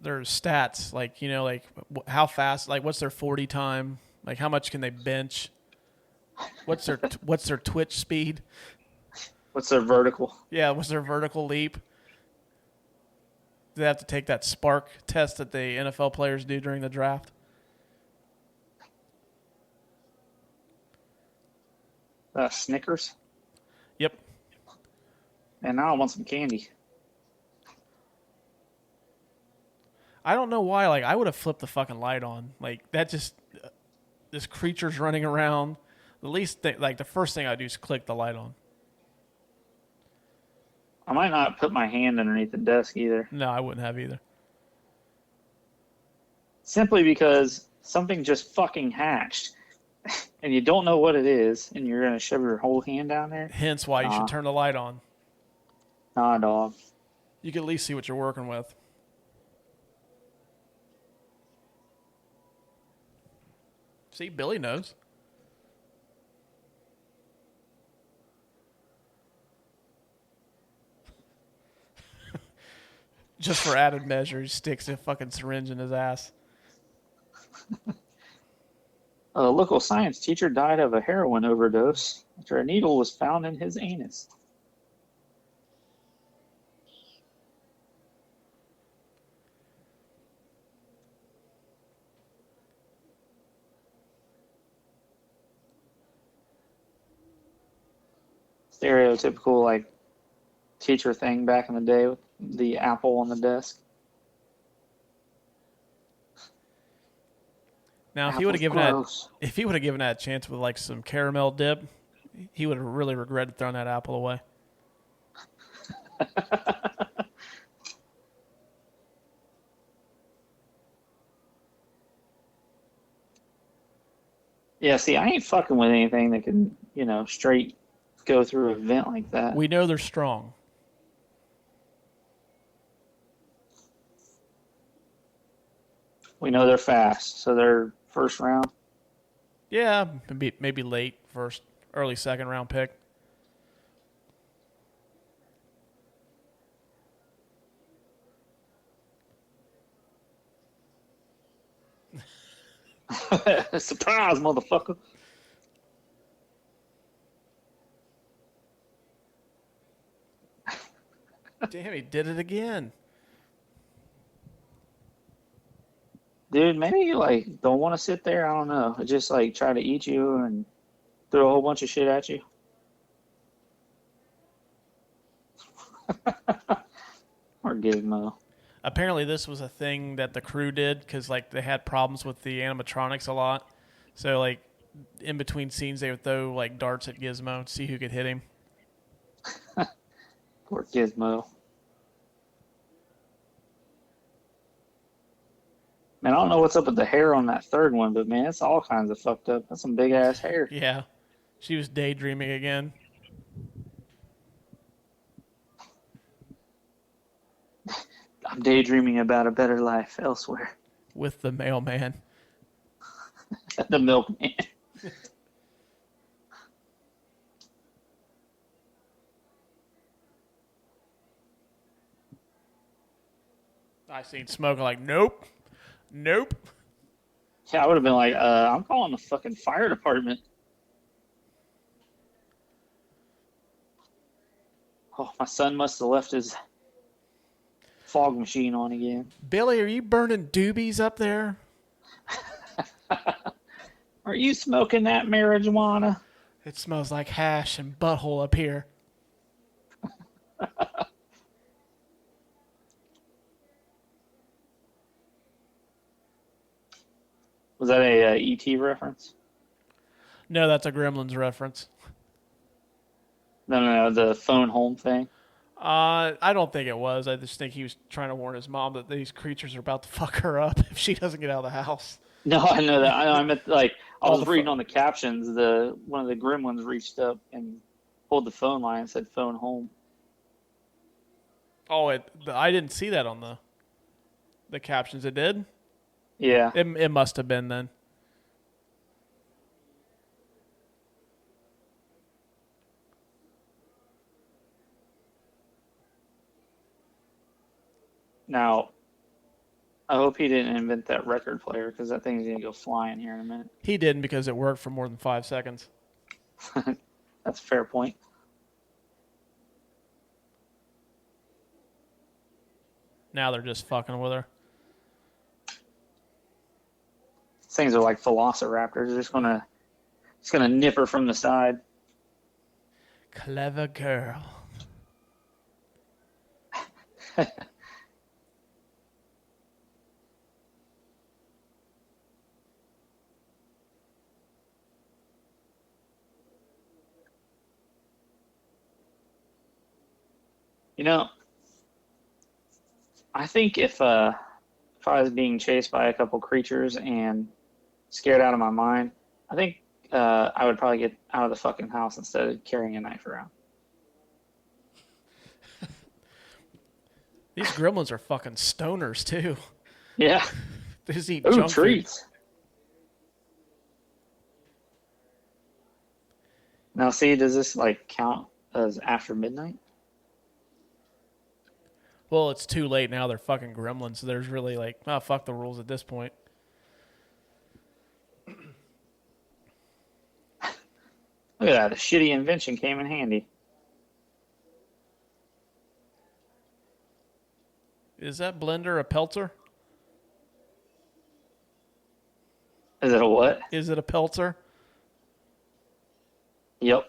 stats, like like how fast, like what's their 40 time, like how much can they bench, what's their twitch speed, What's their vertical? yeah, what's their vertical leap. Do they have to take that spark test that the NFL players do during the draft? Snickers. Yep. And now I want some candy. I don't know why. Like, I would have flipped the fucking light on. Like, that just this creature's running around. The least thing, like the first thing I do is click the light on. I might not put my hand underneath the desk either. No, I wouldn't have either. Simply because something just fucking hatched. And you don't know what it is, and you're going to shove your whole hand down there? Hence why you should turn the light on. Nah, dog. You can at least see what you're working with. See, Billy knows. Just for added measure, he sticks a fucking syringe in his ass. A local science teacher died of a heroin overdose after a needle was found in his anus. Stereotypical, like, teacher thing back in the day with the apple on the desk. Now, if he would have given that a chance with like some caramel dip, he would have really regretted throwing that apple away. Yeah, see, I ain't fucking with anything that can, straight go through a vent like that. We know they're strong. We know they're fast, so they're first round. Yeah, maybe late first, early second round pick. Surprise, motherfucker. Damn, he did it again. Dude, maybe you don't want to sit there. I don't know. Just try to eat you and throw a whole bunch of shit at you. Or Gizmo. Apparently, this was a thing that the crew did because they had problems with the animatronics a lot. So in between scenes, they would throw darts at Gizmo to see who could hit him. Poor Gizmo. Man, I don't know what's up with the hair on that third one, but man, it's all kinds of fucked up. That's some big ass hair. Yeah. She was daydreaming again. I'm daydreaming about a better life elsewhere. With the mailman. The milkman. I seen smoking nope. Nope. Yeah, I would have been I'm calling the fucking fire department. Oh, my son must have left his fog machine on again. Billy, are you burning doobies up there? Are you smoking that marijuana? It smells like hash and butthole up here. Was that a E.T. reference? No, that's a Gremlins reference. No, the phone home thing. I don't think it was. I just think he was trying to warn his mom that these creatures are about to fuck her up if she doesn't get out of the house. No, I know that. I meant I was reading on the captions. One of the Gremlins reached up and pulled the phone line and said phone home. Oh, I didn't see that on the captions. It did? Yeah. It must have been then. Now, I hope he didn't invent that record player because that thing's going to go flying here in a minute. He didn't because it worked for more than 5 seconds. That's a fair point. Now they're just fucking with her. These things are like velociraptors. They're just gonna nip her from the side. Clever girl. You know, I think if I was being chased by a couple creatures and scared out of my mind, I think I would probably get out of the fucking house instead of carrying a knife around. These gremlins are fucking stoners too. Yeah. They just eat Ooh, junk treats. food. Now, see, does this like count as after midnight? Well, it's too late now. They're fucking gremlins. So there's really like, oh, fuck the rules at this point. Look at that. The shitty invention came in handy. Is that blender a pelter? Is it a what? Is it a pelter? Yep.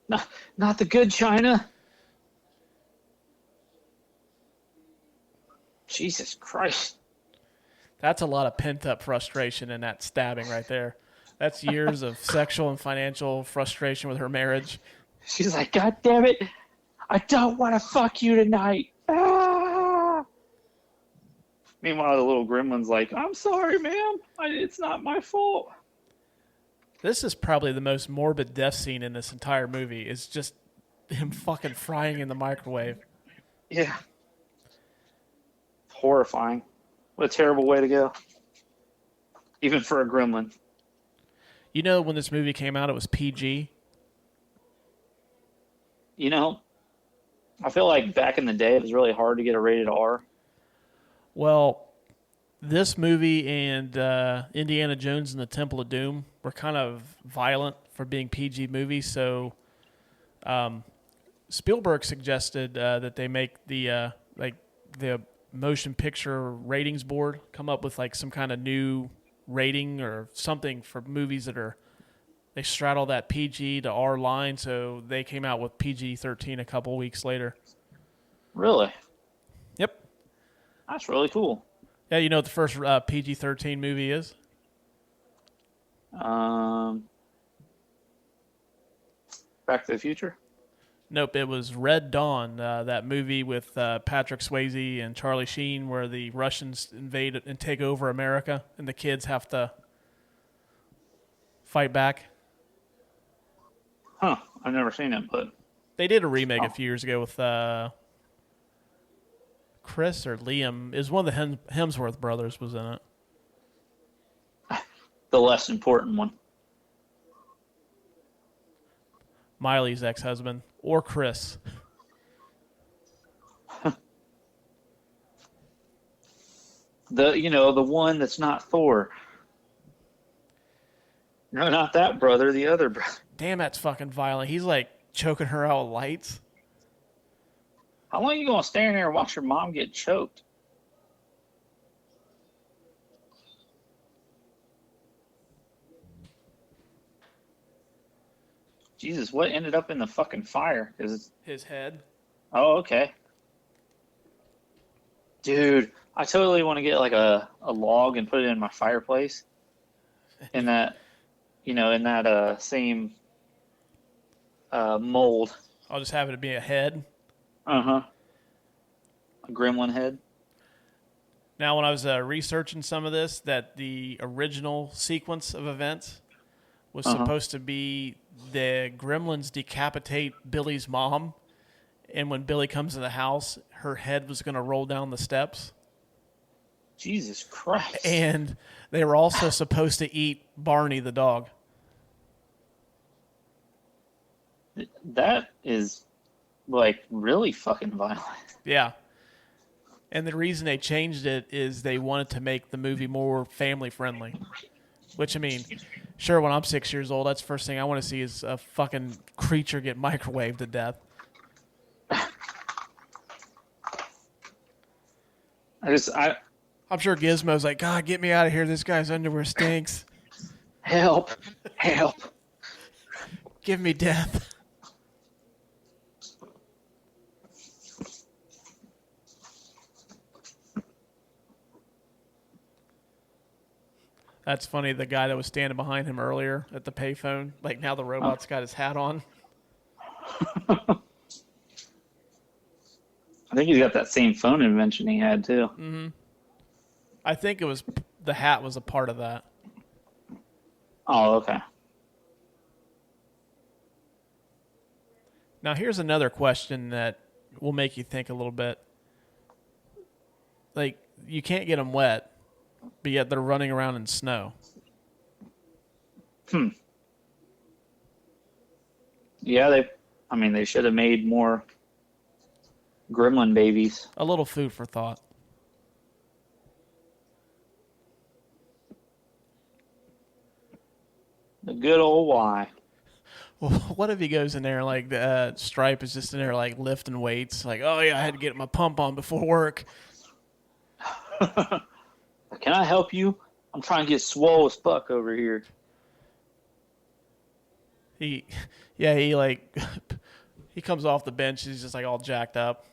No, not the good China. Jesus Christ. That's a lot of pent-up frustration in that stabbing right there. That's years of sexual and financial frustration with her marriage. She's like, God damn it. I don't want to fuck you tonight. Ah! Meanwhile, the little gremlin's like, I'm sorry, ma'am. It's not my fault. This is probably the most morbid death scene in this entire movie. It's just him fucking frying in the microwave. Yeah. Horrifying. What a terrible way to go. Even for a gremlin. You know, when this movie came out, it was PG. You know, I feel like back in the day, it was really hard to get a rated R. Well, this movie and Indiana Jones and the Temple of Doom were kind of violent for being PG movies, so Spielberg suggested that they make the motion picture ratings board come up with like some kind of new rating or something for movies that are they straddle that PG to R line, so they came out with PG-13 a couple weeks later. Really? Yep. That's really cool. Yeah, you know what the first PG-13 movie is? Back to the Future? Nope, it was Red Dawn, that movie with Patrick Swayze and Charlie Sheen where the Russians invade and take over America and the kids have to fight back. Huh. I've never seen it, but... They did a remake a few years ago with Chris or Liam. It was one of the Hemsworth brothers was in it. The less important one. Miley's ex-husband. Or Chris. The one that's not Thor. No, not that brother, the other brother. Damn, that's fucking violent. He's like choking her out with lights. How long are you going to stand there and watch your mom get choked? Jesus, what ended up in the fucking fire? His head. Oh, okay. Dude, I totally want to get like a log and put it in my fireplace. In that, same mold. I'll just have it be a head. Uh-huh. A gremlin head. Now, when I was researching some of this, that the original sequence of events was supposed to be the Gremlins decapitate Billy's mom, and when Billy comes in the house, her head was going to roll down the steps. Jesus Christ. And they were also supposed to eat Barney the dog. That is, like, really fucking violent. Yeah. And the reason they changed it is they wanted to make the movie more family-friendly. Which, I mean, sure, when I'm 6 years old, that's the first thing I want to see is a fucking creature get microwaved to death. I'm sure Gizmo's like, God, get me out of here. This guy's underwear stinks. Help. Give me death. That's funny. The guy that was standing behind him earlier at the payphone, like now the robot's got his hat on. I think he's got that same phone invention he had too. Mm-hmm. I think it was the hat was a part of that. Oh, okay. Now here's another question that will make you think a little bit. Like, you can't get them wet, but yet they're running around in snow. Yeah, they should have made more gremlin babies. A little food for thought. The good old why. Well, what if he goes in there like Stripe is just in there like lifting weights? Like, oh yeah, I had to get my pump on before work. Can I help you? I'm trying to get swole as fuck over here. He comes off the bench. He's just like all jacked up.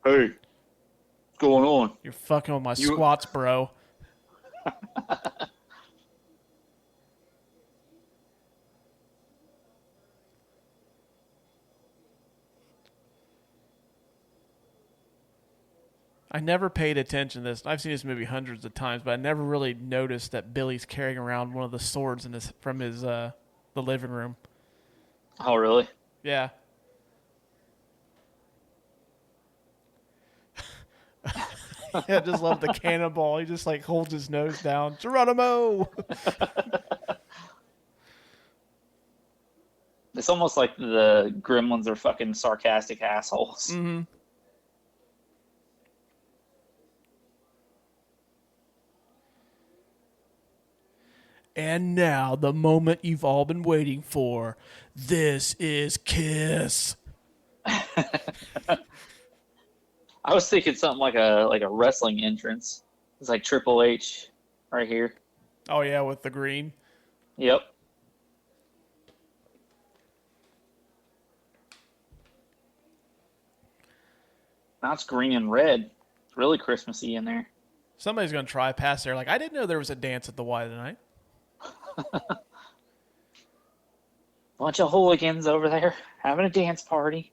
Hey, what's going on? You're fucking with my squats, bro. I never paid attention to this. I've seen this movie hundreds of times, but I never really noticed that Billy's carrying around one of the swords from his the living room. Oh, really? Yeah. I just love the cannonball. He just like holds his nose down. Geronimo! It's almost like the gremlins are fucking sarcastic assholes. Mm-hmm. And now, the moment you've all been waiting for. This is Kiss. I was thinking something like a wrestling entrance. It's like Triple H right here. Oh, yeah, with the green. Yep. Now it's green and red. It's really Christmassy in there. Somebody's going to try past there. Like, I didn't know there was a dance at the Y tonight. Bunch of hooligans over there having a dance party.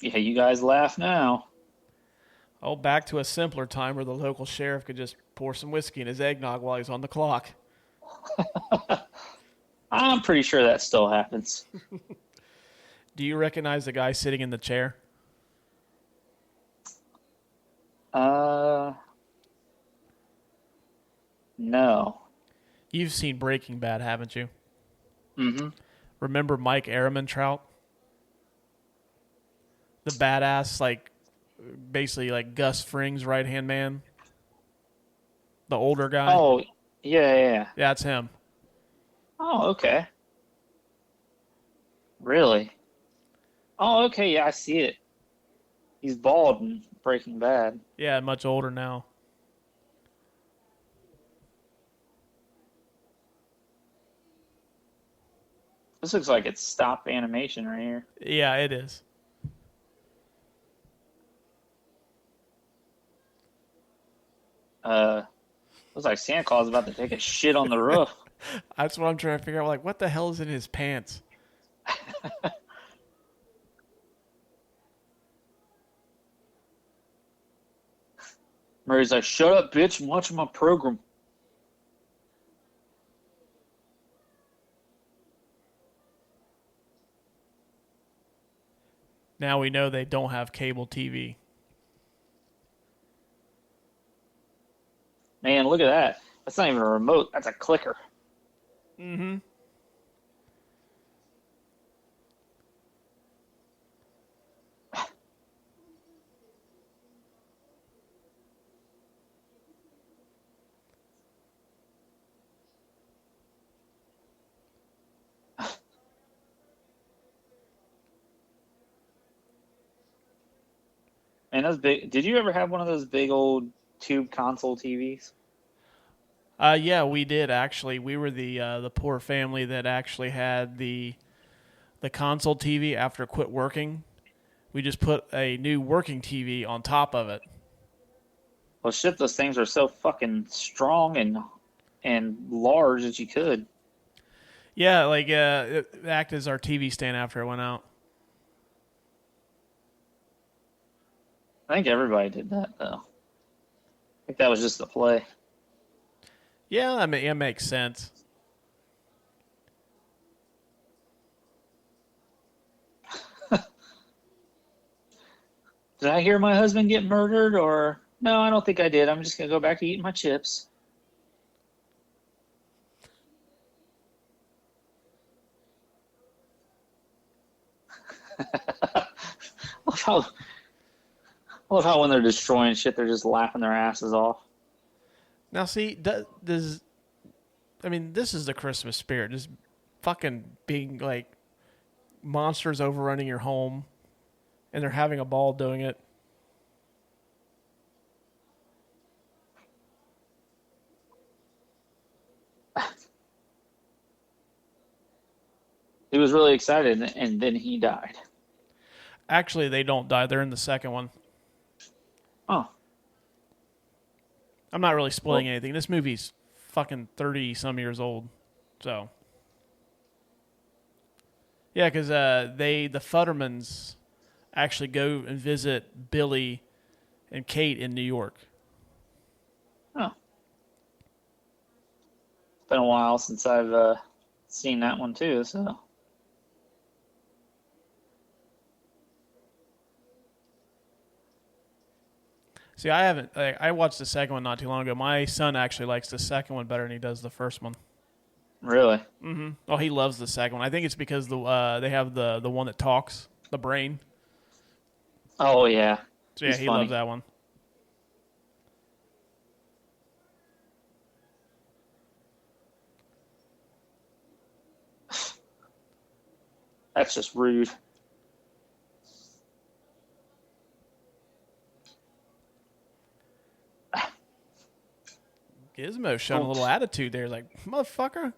Yeah, you guys laugh now. Oh, back to a simpler time where the local sheriff could just pour some whiskey in his eggnog while he's on the clock. I'm pretty sure that still happens. Do you recognize the guy sitting in the chair? No. You've seen Breaking Bad, haven't you? Mm-hmm. Remember Mike Ehrmantraut? The badass, like, basically like Gus Fring's right-hand man? The older guy? Oh, yeah. Yeah, that's him. Oh, okay. Really? Oh, okay, yeah, I see it. He's bald in Breaking Bad. Yeah, much older now. This looks like it's stop animation right here. Yeah, it is. Looks like Santa Claus is about to take a shit on the roof. That's what I'm trying to figure out. Like, what the hell is in his pants? Murray's like, shut up, bitch. I'm watching my program. Now we know they don't have cable TV. Man, look at that. That's not even a remote. That's a clicker. Mm-hmm. Man, those big. Did you ever have one of those big old tube console TVs? Yeah, we did actually. We were the poor family that actually had the console TV after it quit working. We just put a new working TV on top of it. Well, shit, those things are so fucking strong and large that you could. Yeah, like it acted as our TV stand after it went out. I think everybody did that, though. I think that was just the play. Yeah, I mean, it makes sense. Did I hear my husband get murdered? Or no, I don't think I did. I'm just gonna go back to eating my chips. I love how when they're destroying shit, they're just laughing their asses off. Now, see, this is the Christmas spirit. Just fucking being like monsters overrunning your home, and they're having a ball doing it. He was really excited, and then he died. Actually, they don't die. They're in the second one. Oh. I'm not really spoiling anything. This movie's fucking 30-some years old. So. Yeah, because the Futtermans actually go and visit Billy and Kate in New York. Oh. It's been a while since I've seen that one, too, so... See, I haven't. I watched the second one not too long ago. My son actually likes the second one better than he does the first one. Really? Mm-hmm. Oh, he loves the second one. I think it's because they have the one that talks, the brain. Oh, yeah. So, yeah, he loves that one. That's just rude. Gizmo showing a little attitude there, like, motherfucker.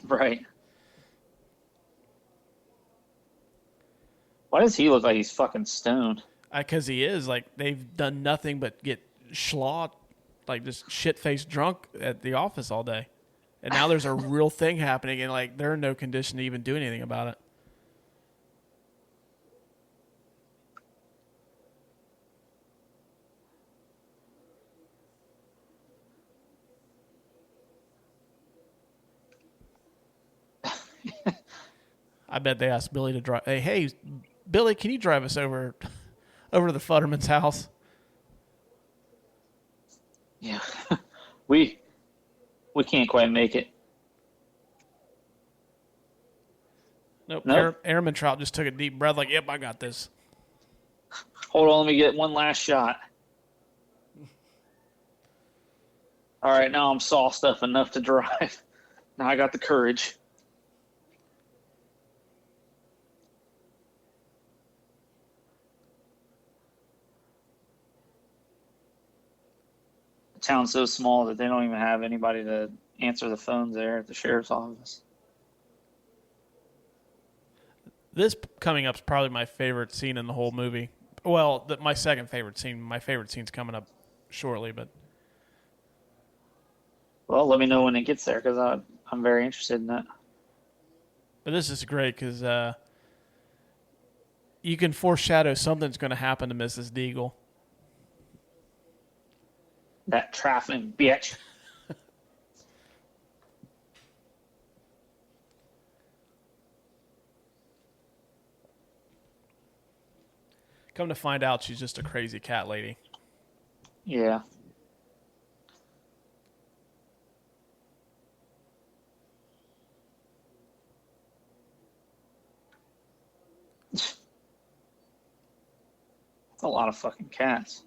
Right. Why does he look like he's fucking stoned? Because he is. Like, they've done nothing but get schlot, like, just shit-faced drunk at the office all day. And now there's a real thing happening, and, like, they're in no condition to even do anything about it. I bet they asked Billy to drive. Hey, Billy, can you drive us over to the Futterman's house? Yeah. we can't quite make it. Nope. Airman Trout just took a deep breath like, yep, I got this. Hold on, let me get one last shot. All right, now I'm sauced up enough to drive. Now I got the courage. The town's so small that they don't even have anybody to answer the phones there at the sheriff's office. This coming up is probably my favorite scene in the whole movie. Well, my second favorite scene. My favorite scene's coming up shortly, but... Well, let me know when it gets there, because I'm very interested in that. But this is great because you can foreshadow something's going to happen to Mrs. Deagle. That trifling bitch. Come to find out, she's just a crazy cat lady. Yeah. That's a lot of fucking cats.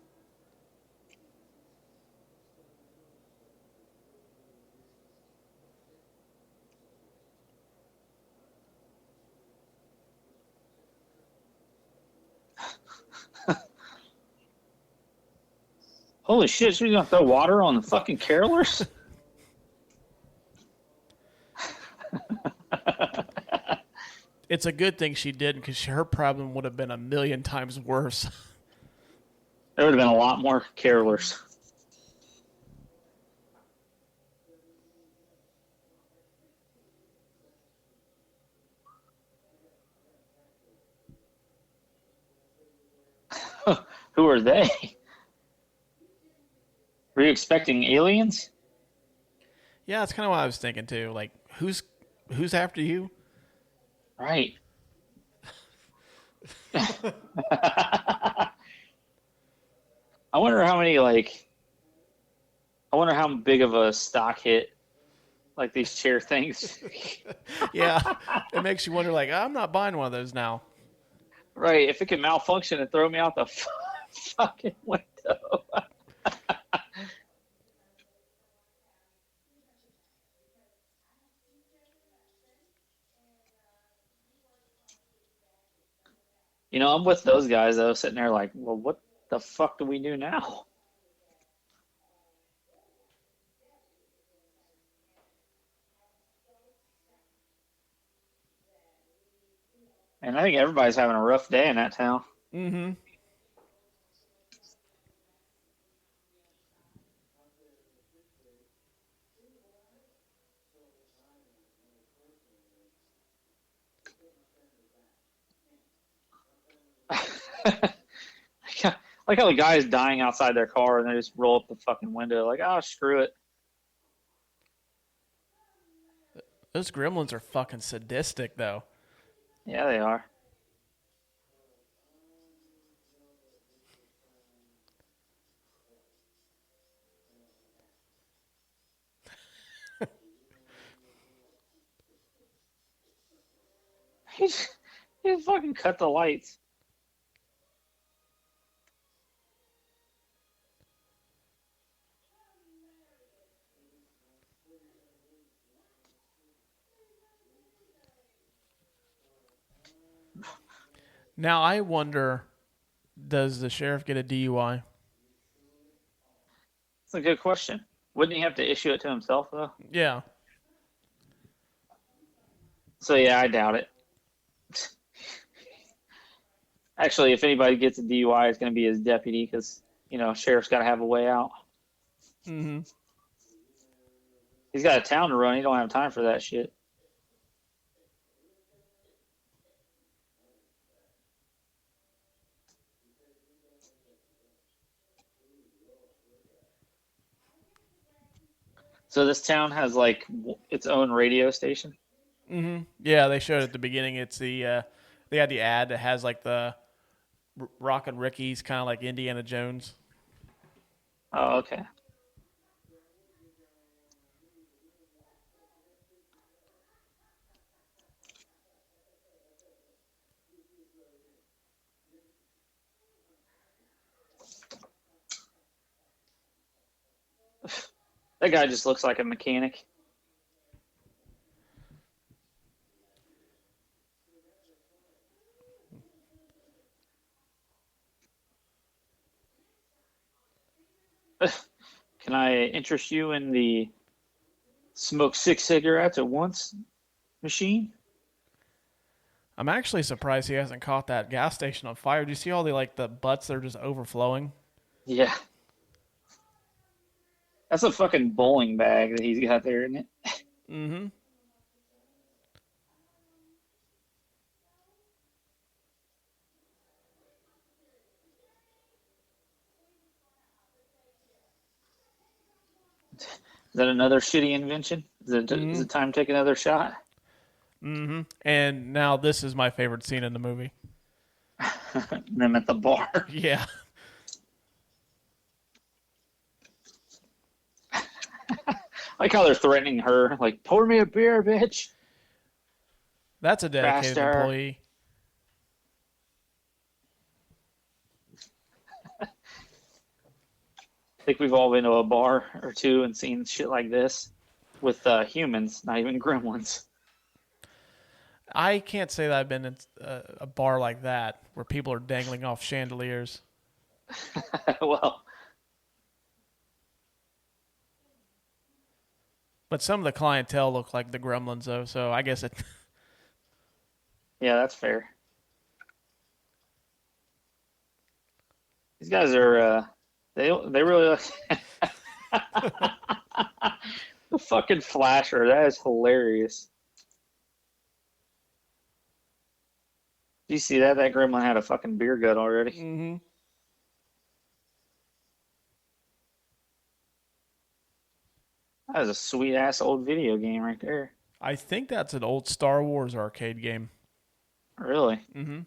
Holy shit, she's gonna throw water on the fucking carolers? It's a good thing she didn't because her problem would have been 1,000,000 times worse. There would have been a lot more carolers. Who are they? Were you expecting aliens? Yeah, that's kind of what I was thinking too. Like, who's after you? Right. I wonder how many, like, I wonder how big of a stock hit, like, these chair things. Yeah, it makes you wonder, like, I'm not buying one of those now. Right, if it can malfunction and throw me out the fucking window. You know, I'm with those guys, though, sitting there like, well, what the fuck do we do now? And I think everybody's having a rough day in that town. Mm-hmm. Like how the guy is dying outside their car and they just roll up the fucking window like, oh, screw it. Those gremlins are fucking sadistic, though. Yeah, they are. he fucking cut the lights. Now, I wonder, does the sheriff get a DUI? That's a good question. Wouldn't he have to issue it to himself, though? Yeah. So, yeah, I doubt it. Actually, if anybody gets a DUI, it's going to be his deputy because, you know, sheriff's got to have a way out. Mm-hmm. He's got a town to run. He don't have time for that shit. So this town has like its own radio station. Mm-hmm. Yeah, they showed at the beginning. It's the they had the ad that has like the Rockin' Ricky's, kind of like Indiana Jones. Oh, okay. That guy just looks like a mechanic. Can I interest you in the smoke 6 cigarettes at once machine? I'm actually surprised he hasn't caught that gas station on fire. Do you see all the butts that are just overflowing? Yeah. That's a fucking bowling bag that he's got there, isn't it? Mm-hmm. Is that another shitty invention? Is it time to take another shot? Mm-hmm. And now this is my favorite scene in the movie. Them at the bar. Yeah. Like how they're threatening her, like, pour me a beer, bitch. That's a dedicated Faster. employee. I think we've all been to a bar or two and seen shit like this with humans, not even gremlins. I can't say that I've been in a bar like that where people are dangling off chandeliers. Well, But some of the clientele look like the Gremlins, though, so I guess it... yeah, that's fair. These guys are, they really... The fucking flasher, that is hilarious. Did you see that? That gremlin had a fucking beer gut already. Mm-hmm. That was a sweet ass old video game right there. I think that's an old Star Wars arcade game. Really? Mm-hmm.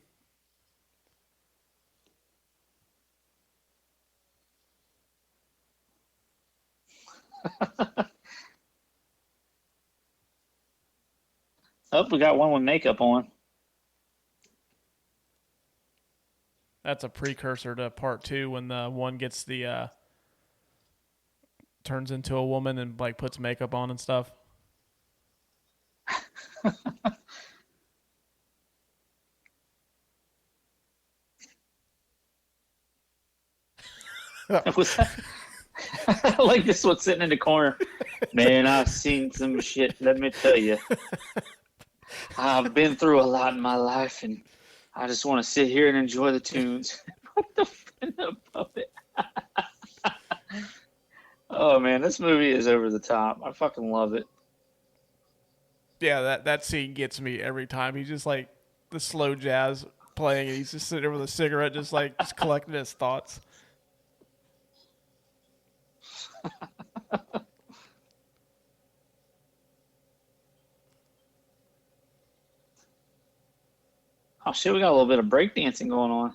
Oh, we got one with makeup on. That's a precursor to part 2 when the one gets the turns into a woman and like puts makeup on and stuff. Like this one sitting in the corner. Man, I've seen some shit, let me tell you. I've been through a lot in my life, and I just want to sit here and enjoy the tunes. What the puppet? Oh, man, this movie is over the top. I fucking love it. Yeah, that scene gets me every time. He's just like the slow jazz playing, and he's just sitting there with a cigarette, just collecting his thoughts. Oh shit, we got a little bit of breakdancing going on.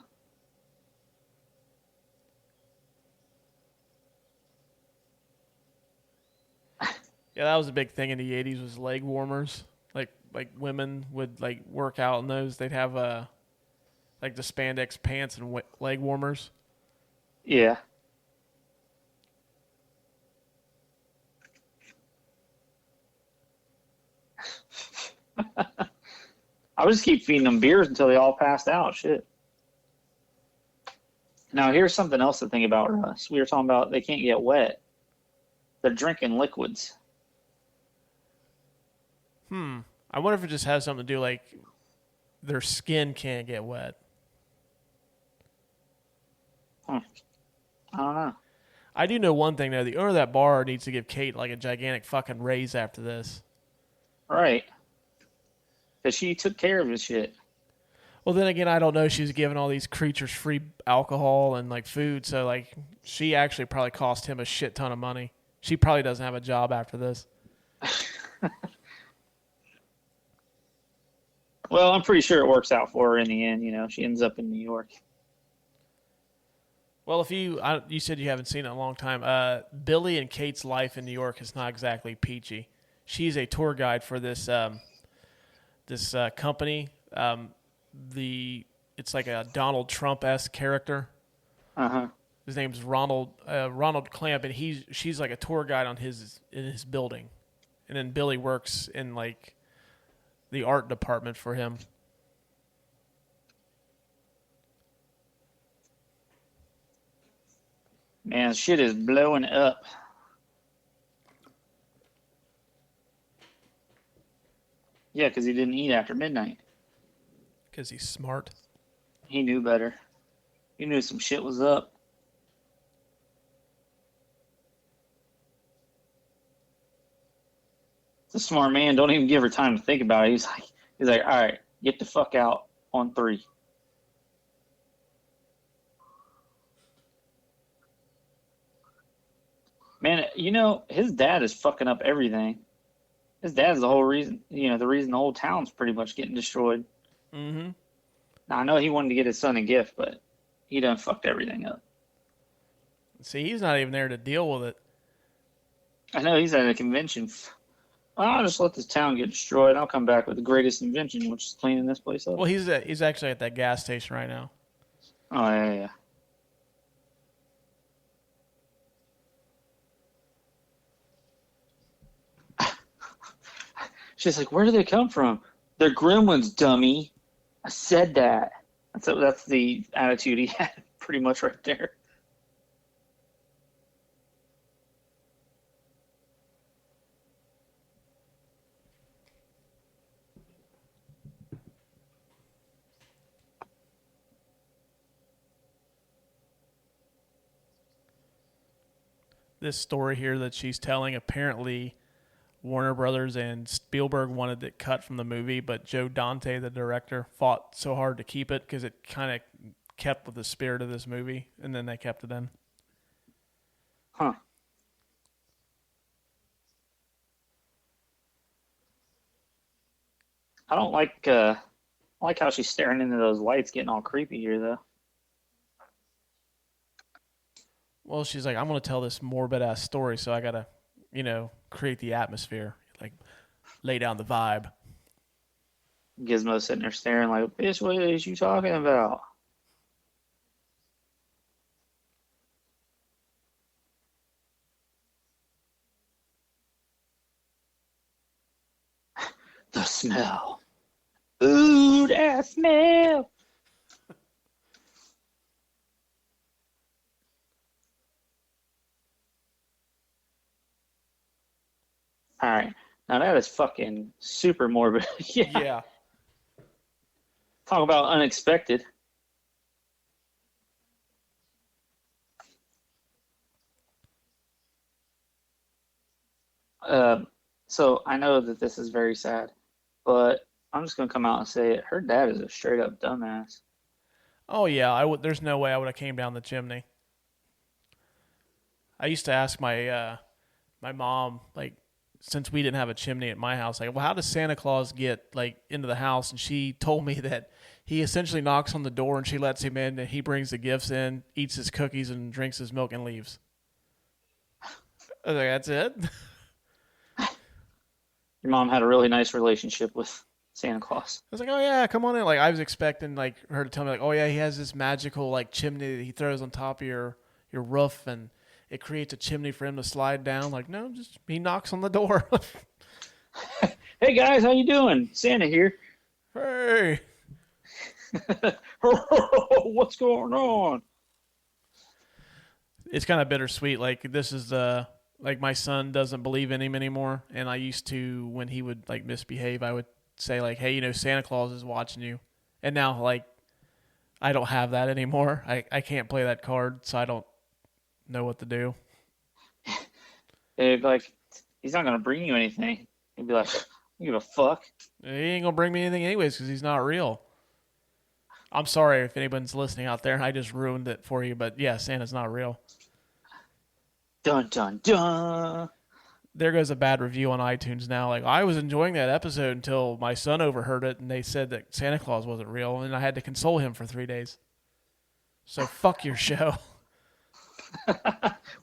Yeah, that was a big thing in the 80s was leg warmers. Like women would like work out in those. They'd have like the spandex pants and leg warmers. Yeah. I would just keep feeding them beers until they all passed out. Shit. Now, here's something else to think about, Russ. We were talking about they can't get wet. They're drinking liquids. I wonder if it just has something to do like their skin can't get wet. I don't know. I do know one thing though. The owner of that bar needs to give Kate like a gigantic fucking raise after this. Right. Because she took care of his shit. Well, then again, I don't know. She's giving all these creatures free alcohol and like food, so like she actually probably cost him a shit ton of money. She probably doesn't have a job after this. Well, I'm pretty sure it works out for her in the end. You know, she ends up in New York. Well, if you said you haven't seen it in a long time, Billy and Kate's life in New York is not exactly peachy. She's a tour guide for this company. It's like a Donald Trump-esque character. Uh-huh. His name's Ronald Clamp, and she's like a tour guide in his building, and then Billy works in like the art department for him. Man, shit is blowing up. Yeah, because he didn't eat after midnight. Because he's smart. He knew better. He knew some shit was up. The smart man don't even give her time to think about it. He's like, all right, get the fuck out on 3. Man, his dad is fucking up everything. His dad's the whole reason, the reason the whole town's pretty much getting destroyed. Mm-hmm. Now, I know he wanted to get his son a gift, but he done fucked everything up. See, he's not even there to deal with it. I know he's at a convention. Well, I'll just let this town get destroyed. I'll come back with the greatest invention, which is cleaning this place up. Well, he's actually at that gas station right now. Oh, yeah. She's like, where do they come from? They're gremlins, dummy. I said that. That's the attitude he had pretty much right there. This story here that she's telling, apparently Warner Brothers and Spielberg wanted it cut from the movie, but Joe Dante, the director, fought so hard to keep it because it kind of kept with the spirit of this movie, and then they kept it in. Huh. I don't like how she's staring into those lights, getting all creepy here, though. Well, she's like, I'm going to tell this morbid-ass story, so I got to, create the atmosphere, like lay down the vibe. Gizmo's sitting there staring like, bitch, what is you talking about? The smell. Ooh, that smell. All right. Now that is fucking super morbid. Yeah. Talk about unexpected. So I know that this is very sad, but I'm just gonna come out and say it. Her dad is a straight up dumbass. Oh, yeah. There's no way I would have came down the chimney. I used to ask my mom, like, since we didn't have a chimney at my house, like, well, how does Santa Claus get, like, into the house? And she told me that he essentially knocks on the door and she lets him in and he brings the gifts in, eats his cookies and drinks his milk and leaves. I was like, that's it? Your mom had a really nice relationship with Santa Claus. I was like, oh, yeah, come on in. Like, I was expecting, like, her to tell me, like, oh, yeah, he has this magical, like, chimney that he throws on top of your roof and it creates a chimney for him to slide down. Like, no, just he knocks on the door. Hey, guys, how you doing? Santa here. Hey. What's going on? It's kind of bittersweet. Like, this is like, my son doesn't believe in him anymore. And I used to, when he would, like, misbehave, I would say, like, hey, Santa Claus is watching you. And now, like, I don't have that anymore. I can't play that card, so I don't know what to do. It'd be like, he's not going to bring you anything. He'd be like, you give a fuck. He ain't going to bring me anything anyways because he's not real. I'm sorry if anyone's listening out there. I just ruined it for you. But, yeah, Santa's not real. Dun, dun, dun. There goes a bad review on iTunes now. Like, I was enjoying that episode until my son overheard it, and they said that Santa Claus wasn't real, and I had to console him for 3 days. So, fuck your show.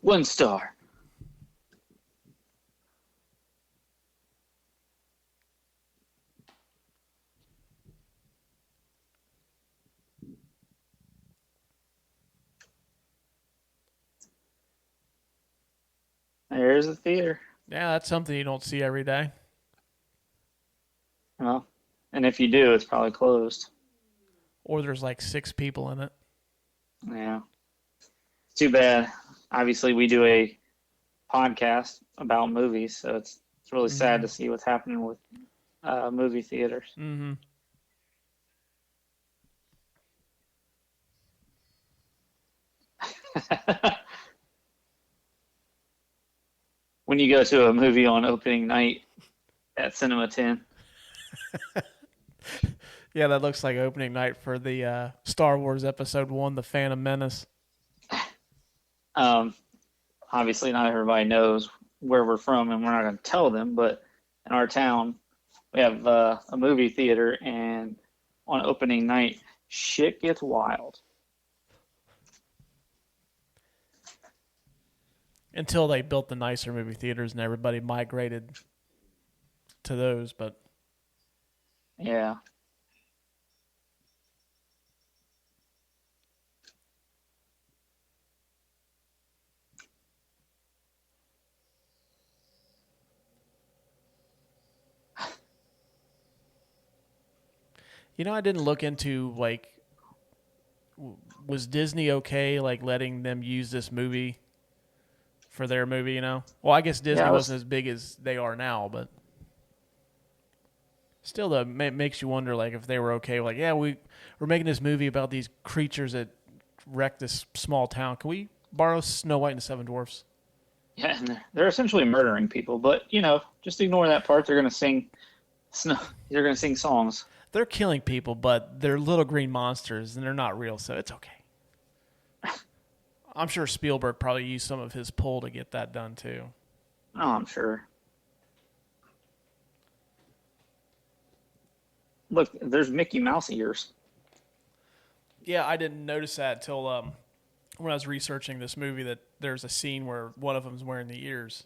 1 star. There's the theater. Yeah, that's something you don't see every day. Well, and if you do, it's probably closed. Or there's like 6 people in it. Yeah. It's too bad. Obviously, we do a podcast about movies, so it's really sad to see what's happening with movie theaters. Mm-hmm. When you go to a movie on opening night, at Cinema 10. Yeah, that looks like opening night for the Star Wars Episode 1, The Phantom Menace. Obviously, not everybody knows where we're from, and we're not going to tell them, but in our town, we have a movie theater, and on opening night, shit gets wild. Until they built the nicer movie theaters and everybody migrated to those, but Yeah. I didn't look into was Disney okay letting them use this movie for their movie? Well, I guess Disney wasn't as big as they are now, but still, though, it makes you wonder if they were okay. We're making this movie about these creatures that wreck this small town. Can we borrow Snow White and the Seven Dwarfs? Yeah, and they're essentially murdering people, but just ignore that part. They're gonna sing They're gonna sing songs. They're killing people, but they're little green monsters, and they're not real, so it's okay. I'm sure Spielberg probably used some of his pull to get that done, too. Oh, I'm sure. Look, there's Mickey Mouse ears. Yeah, I didn't notice that until when I was researching this movie that there's a scene where one of them's wearing the ears.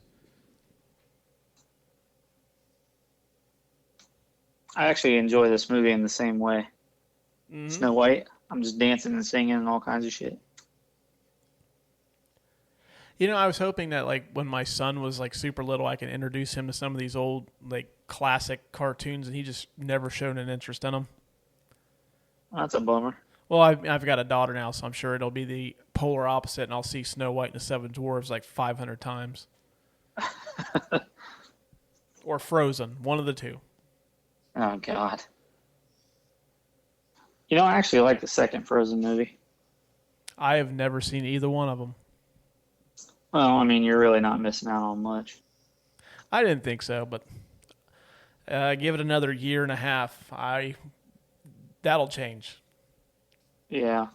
I actually enjoy this movie in the same way. Mm-hmm. Snow White, I'm just dancing and singing and all kinds of shit. I was hoping that when my son was super little, I could introduce him to some of these old classic cartoons, and he just never showed an interest in them. That's a bummer. Well, I've got a daughter now, so I'm sure it'll be the polar opposite, and I'll see Snow White and the Seven Dwarfs 500 times. Or Frozen, one of the two. Oh, God. I actually like the second Frozen movie. I have never seen either one of them. Well, you're really not missing out on much. I didn't think so, but give it another year and a half. That'll change. Yeah.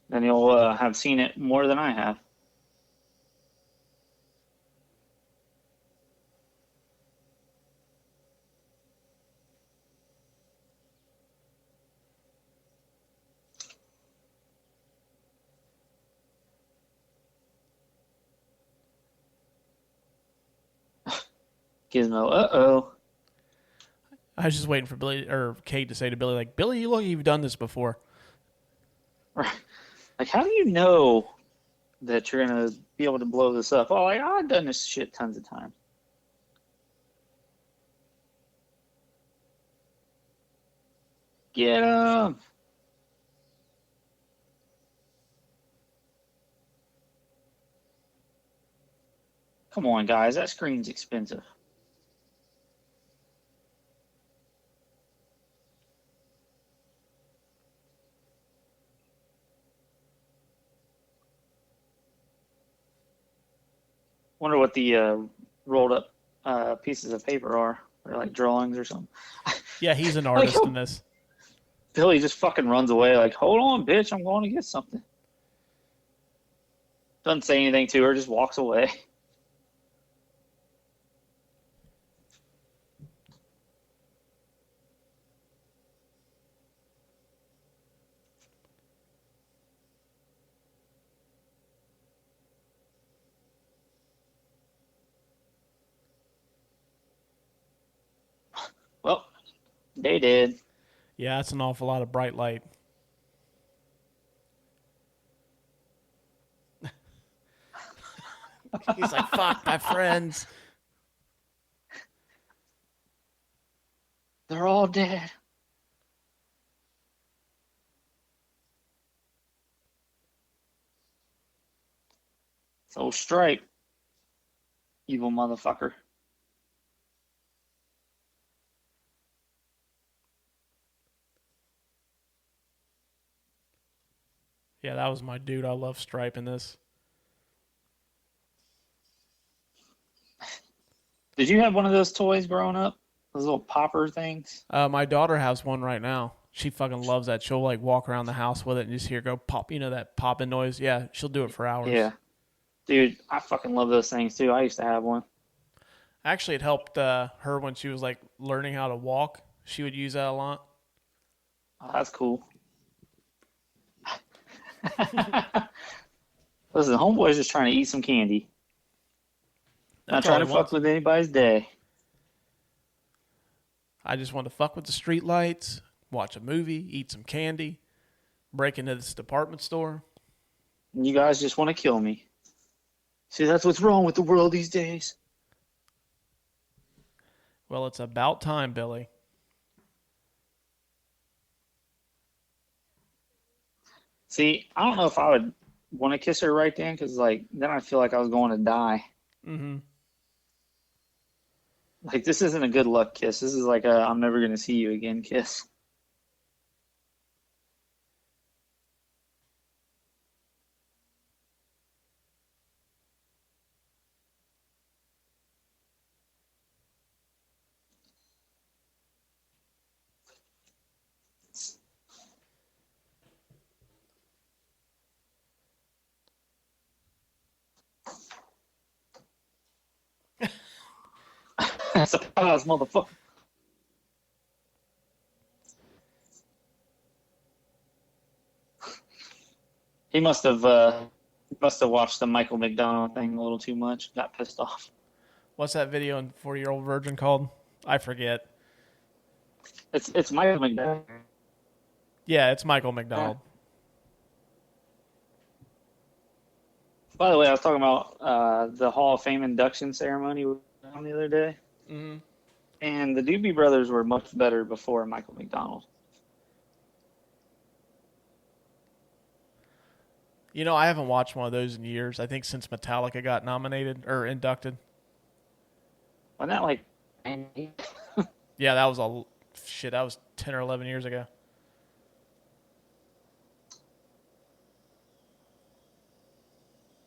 Then you'll have seen it more than I have. Gizmo, uh-oh. I was just waiting for Billy or Kate to say to Billy, Billy, you look, you've done this before. Right. How do you know that you're going to be able to blow this up? Oh, I've done this shit tons of times. Get him! Come on, guys. That screen's expensive. Wonder what the rolled up pieces of paper are. They're drawings or something. Yeah, he's an artist in this. Billy just fucking runs away hold on, bitch, I'm going to get something. Doesn't say anything to her, just walks away. Well, they did. Yeah, that's an awful lot of bright light. He's fuck my friends. They're all dead. So Stripe, evil motherfucker. Yeah, that was my dude. I love Stripe in this. Did you have one of those toys growing up? Those little popper things? My daughter has one right now. She fucking loves that. She'll like walk around the house with it and just hear it go pop. You know that popping noise? Yeah, she'll do it for hours. Yeah. Dude, I fucking love those things too. I used to have one. Actually, it helped her when she was like learning how to walk. She would use that a lot. Oh, that's cool. Listen, homeboy's just trying to eat some candy. Not That's all trying to he fuck wants. with anybody's day. I just want to fuck with the street lights, watch a movie, eat some candy, break into this department store. And you guys just want to kill me. See, that's what's wrong with the world these days. Well, it's about time, Billy. See, I don't know if I would want to kiss her right then, because like then I feel like I was going to die. Mm-hmm. Like this isn't a good luck kiss. This is like a I'm never gonna see you again kiss. Surprise, motherfucker. He must have watched the Michael McDonald thing a little too much. Got pissed off. What's that video in 40-Year-Old Virgin called? I forget. It's Michael McDonald. Yeah, it's Michael McDonald. By the way, I was talking about the Hall of Fame induction ceremony the other day, Mm-hmm. and the Doobie Brothers were much better before Michael McDonald. You know, I haven't watched one of those in years. I think since Metallica got nominated or inducted. Wasn't that like? Yeah, that was that was 10 or 11 years ago.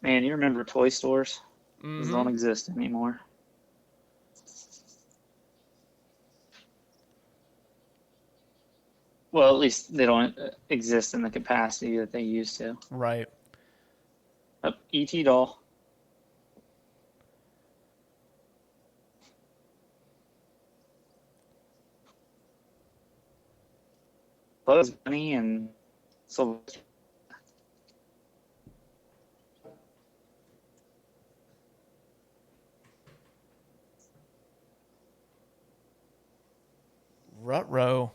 Man, you remember toy stores? Mm-hmm. Those don't exist anymore. Well, at least they don't exist in the capacity that they used to. Right. E.T. doll. Bugs Bunny and Sylvester. Ruh-roh.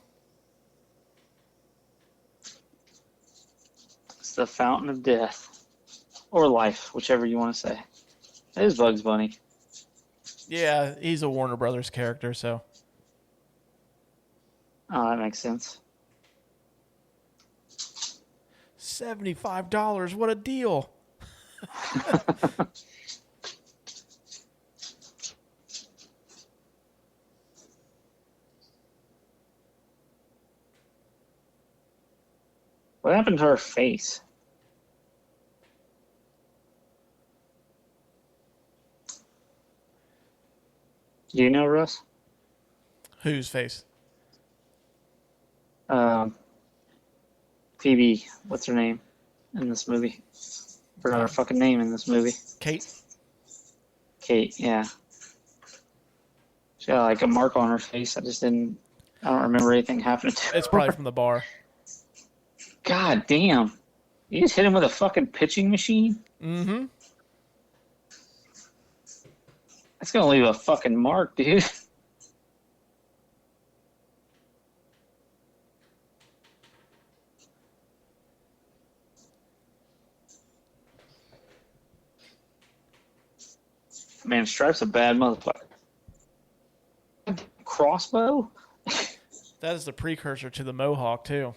It's the fountain of death. Or life, whichever you want to say. It is Bugs Bunny. Yeah, he's a Warner Brothers character, so. Oh, that makes sense. $75, what a deal. What happened to her face? Do you know, Russ? Whose face? Phoebe, what's her name in this movie? Forgot her fucking name in this movie. Kate? Kate, yeah. She got like a mark on her face. I don't remember anything happening to her. It's probably from the bar. God damn. You just hit him with a fucking pitching machine? Mm-hmm. That's gonna leave a fucking mark, dude. Man, Stripe's a bad motherfucker. Crossbow? That is the precursor to the Mohawk, too.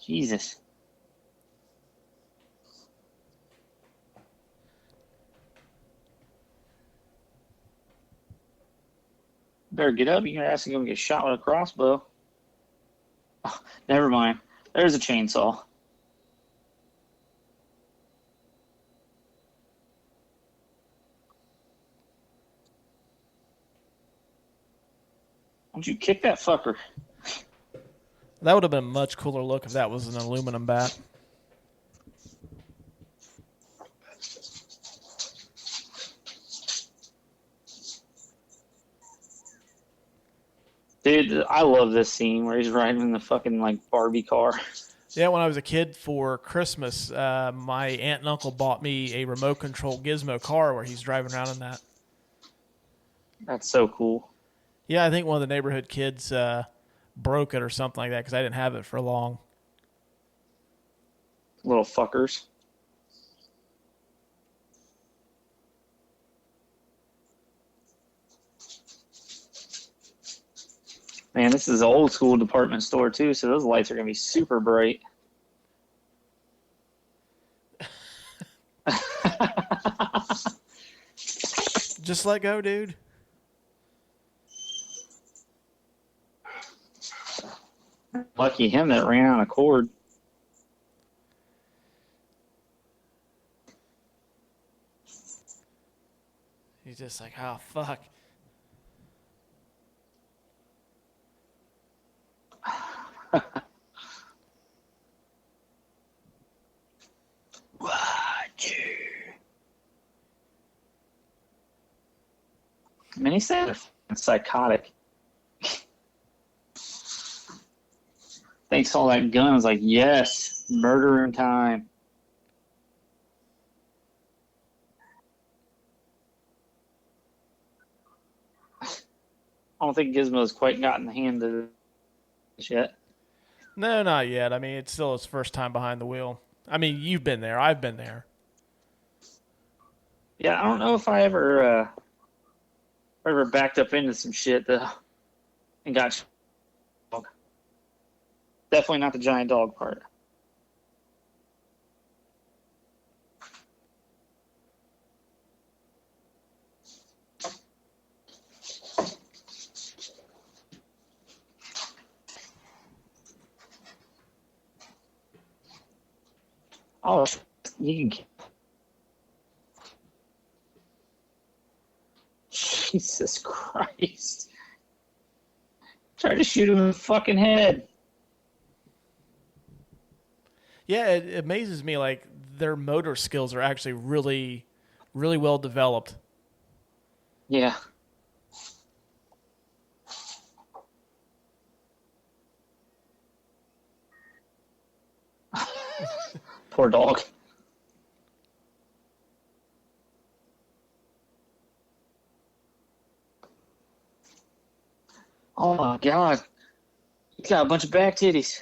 Jesus. Better get up. You're asking him to get shot with a crossbow. Never mind. There's a chainsaw. Why'd you kick that fucker? That would have been a much cooler look if that was an aluminum bat. Dude, I love this scene where he's riding in the fucking, like, Barbie car. Yeah, when I was a kid for Christmas, my aunt and uncle bought me a remote control gizmo car where he's driving around in that. That's so cool. Yeah, I think one of the neighborhood kids broke it or something like that because I didn't have it for long. Little fuckers. Man, this is an old school department store too, so those lights are going to be super bright. Just let go, dude. Lucky him that ran out of cord. He's just like, oh, fuck. I mean, he said psychotic. Thanks all that gun. I was like, yes, murder in time. I don't think Gizmo's quite gotten the hand of this yet. No, not yet. I mean, it's still his first time behind the wheel. I mean, you've been there. I've been there. Yeah, I don't know if I ever backed up into some shit though, and got dog. Definitely not the giant dog part. Oh, you can. Jesus Christ. Try to shoot him in the fucking head. Yeah, it amazes me. Like, their motor skills are actually really, really well developed. Yeah. Poor dog. Oh my God. He's got a bunch of back titties.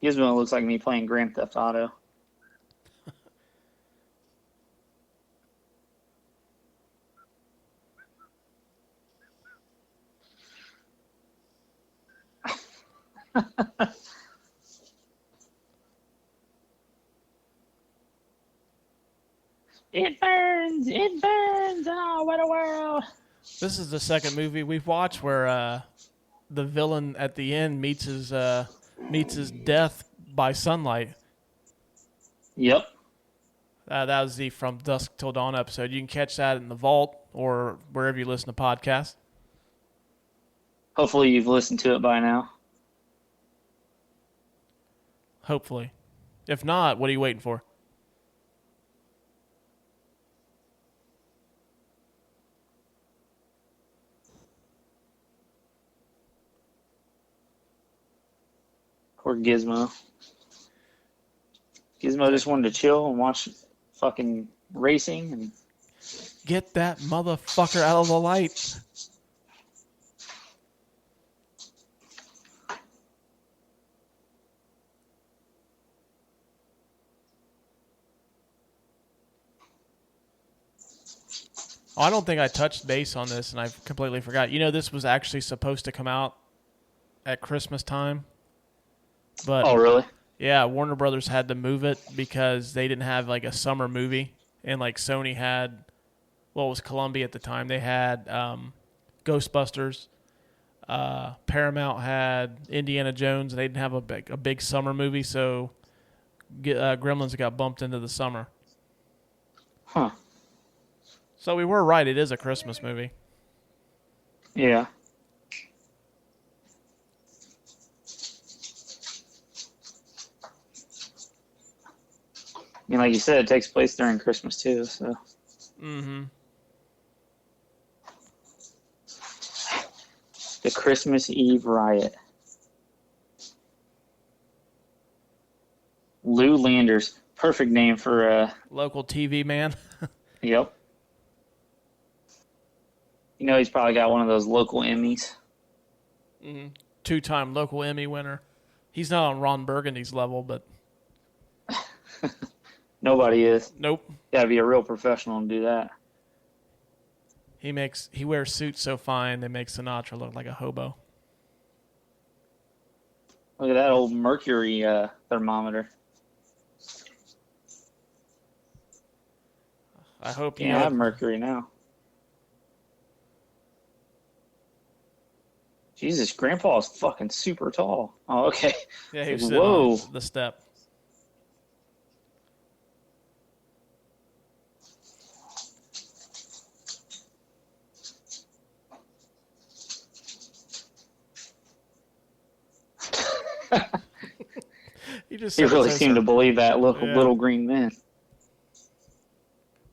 Gizmo looks like me playing Grand Theft Auto. It burns! It burns! Oh, what a world! This is the second movie we've watched where the villain at the end meets his death by sunlight. Yep. That was the From Dusk Till Dawn episode. You can catch that in the vault or wherever you listen to podcasts. Hopefully you've listened to it by now. Hopefully. If not, what are you waiting for? Poor Gizmo. Gizmo just wanted to chill and watch fucking racing and Get that motherfucker out of the light. Oh, I don't think I touched base on this, and I completely forgot. You know, this was actually supposed to come out at Christmas time. But oh really? Yeah, Warner Brothers had to move it because they didn't have like a summer movie, and like Sony had, well, it was Columbia at the time. They had Ghostbusters. Paramount had Indiana Jones, and they didn't have a big summer movie, so Gremlins got bumped into the summer. Huh. So we were right. It is a Christmas movie. Yeah. I mean, like you said, it takes place during Christmas too, so. Mm-hmm. The Christmas Eve riot. Lou Landers. Perfect name for Local TV man. Yep. You know, he's probably got one of those local Emmys. Mm-hmm. 2-time local Emmy winner. He's not on Ron Burgundy's level, but Nobody is. nope. Gotta be a real professional to do that. He wears suits so fine they make Sinatra look like a hobo. Look at that old mercury thermometer. I hope you Yeah, I have mercury now. Jesus, Grandpa is fucking super tall. Oh, okay. Yeah, he was Like, sitting whoa. on the step. He really seemed to believe that little green men.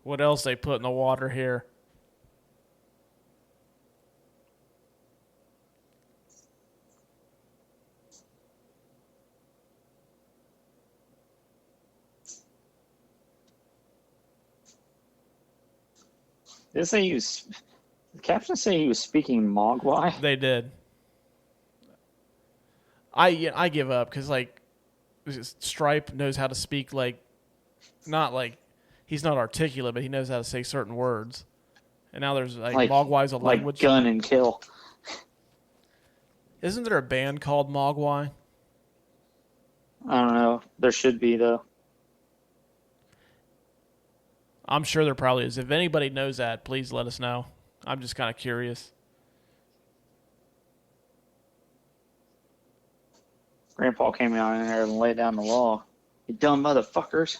What else they put in the water here? Did it say he was? The caption say he was speaking mogwai. They did. I give up because like Stripe knows how to speak not like he's not articulate, but he knows how to say certain words. And now there's like mogwai's a language. Like gun and kill. Isn't there a band called Mogwai? I don't know. There should be though. I'm sure there probably is. If anybody knows that, please let us know. I'm just kind of curious. Grandpa came out in there and laid down the law. You dumb motherfuckers.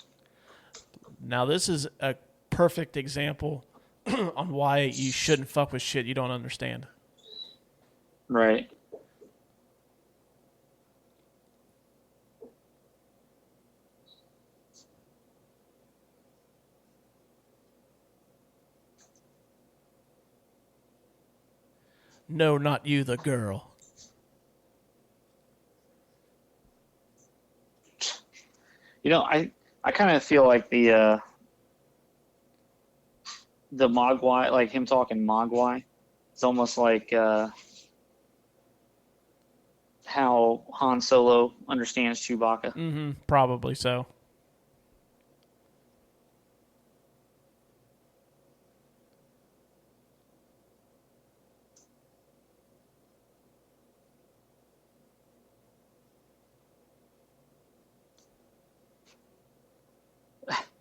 Now this is a perfect example on why you shouldn't fuck with shit you don't understand. Right. No, not you, the girl. You know, I kind of feel like the mogwai, like him talking mogwai, it's almost like how Han Solo understands Chewbacca. Mm-hmm. Probably so.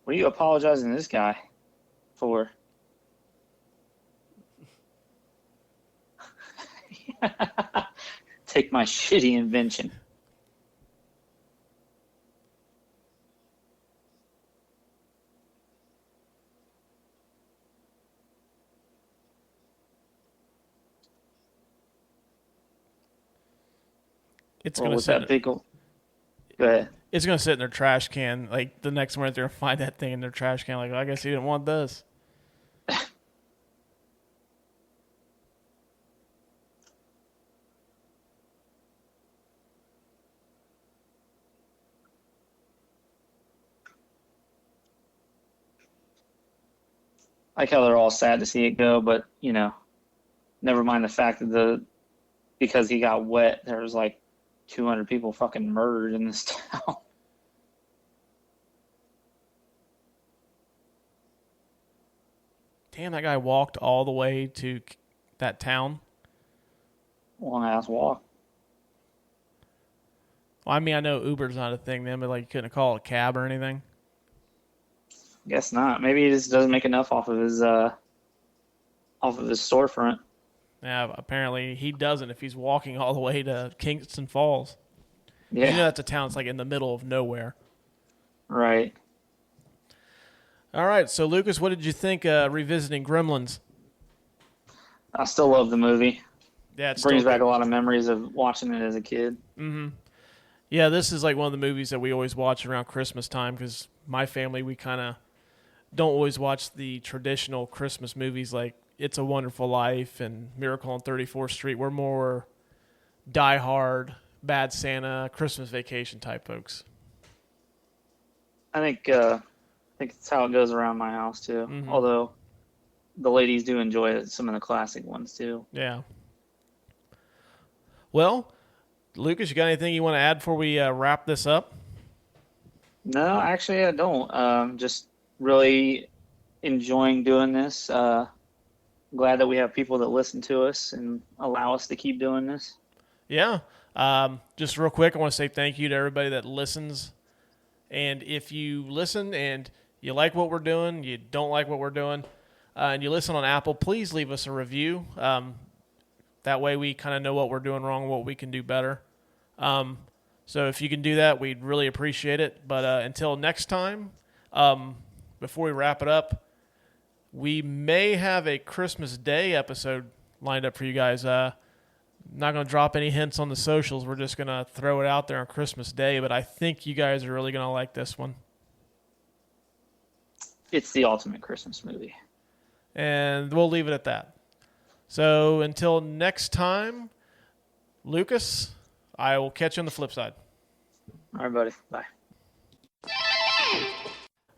What are you apologizing to this guy for? Take my shitty invention. It's Well, gonna with sit. that big old... Go ahead. It's gonna sit in their trash can. Like the next morning, they're gonna find that thing in their trash can. Like, well, I guess you didn't want this. I like how they're all sad to see it go, but you know, never mind the fact that because he got wet, there was like 200 people fucking murdered in this town. Damn, that guy walked all the way to that town. Long ass walk. Well, I mean, I know Uber's not a thing then, but like you couldn't call a cab or anything. Guess not. Maybe he just doesn't make enough off of his storefront. Yeah, apparently he doesn't if he's walking all the way to Kingston Falls. Yeah. You know that's a town. It's like in the middle of nowhere. Right. All right. So, Lucas, what did you think revisiting Gremlins? I still love the movie. Yeah, it brings back a lot of memories of watching it as a kid. Mm-hmm. Yeah, this is like one of the movies that we always watch around Christmas time because my family, we kind of don't always watch the traditional Christmas movies like It's a Wonderful Life and Miracle on 34th Street. We're more Die Hard, Bad Santa, Christmas Vacation type folks. I think it's how it goes around my house too. Mm-hmm. Although the ladies do enjoy some of the classic ones too. Yeah. Well, Lucas, you got anything you want to add before we wrap this up? No, actually I don't. Just really enjoying doing this. Glad that we have people that listen to us and allow us to keep doing this. Yeah. Just real quick, I want to say thank you to everybody that listens. And if you listen and you like what we're doing, you don't like what we're doing, and you listen on Apple, please leave us a review. That way we kind of know what we're doing wrong, what we can do better. So if you can do that, we'd really appreciate it. But until next time, before we wrap it up, we may have a Christmas Day episode lined up for you guys. Not going to drop any hints on the socials. We're just going to throw it out there on Christmas Day, but I think you guys are really going to like this one. It's the ultimate Christmas movie. And we'll leave it at that. So until next time, Lucas, I will catch you on the flip side. All right, buddy. Bye.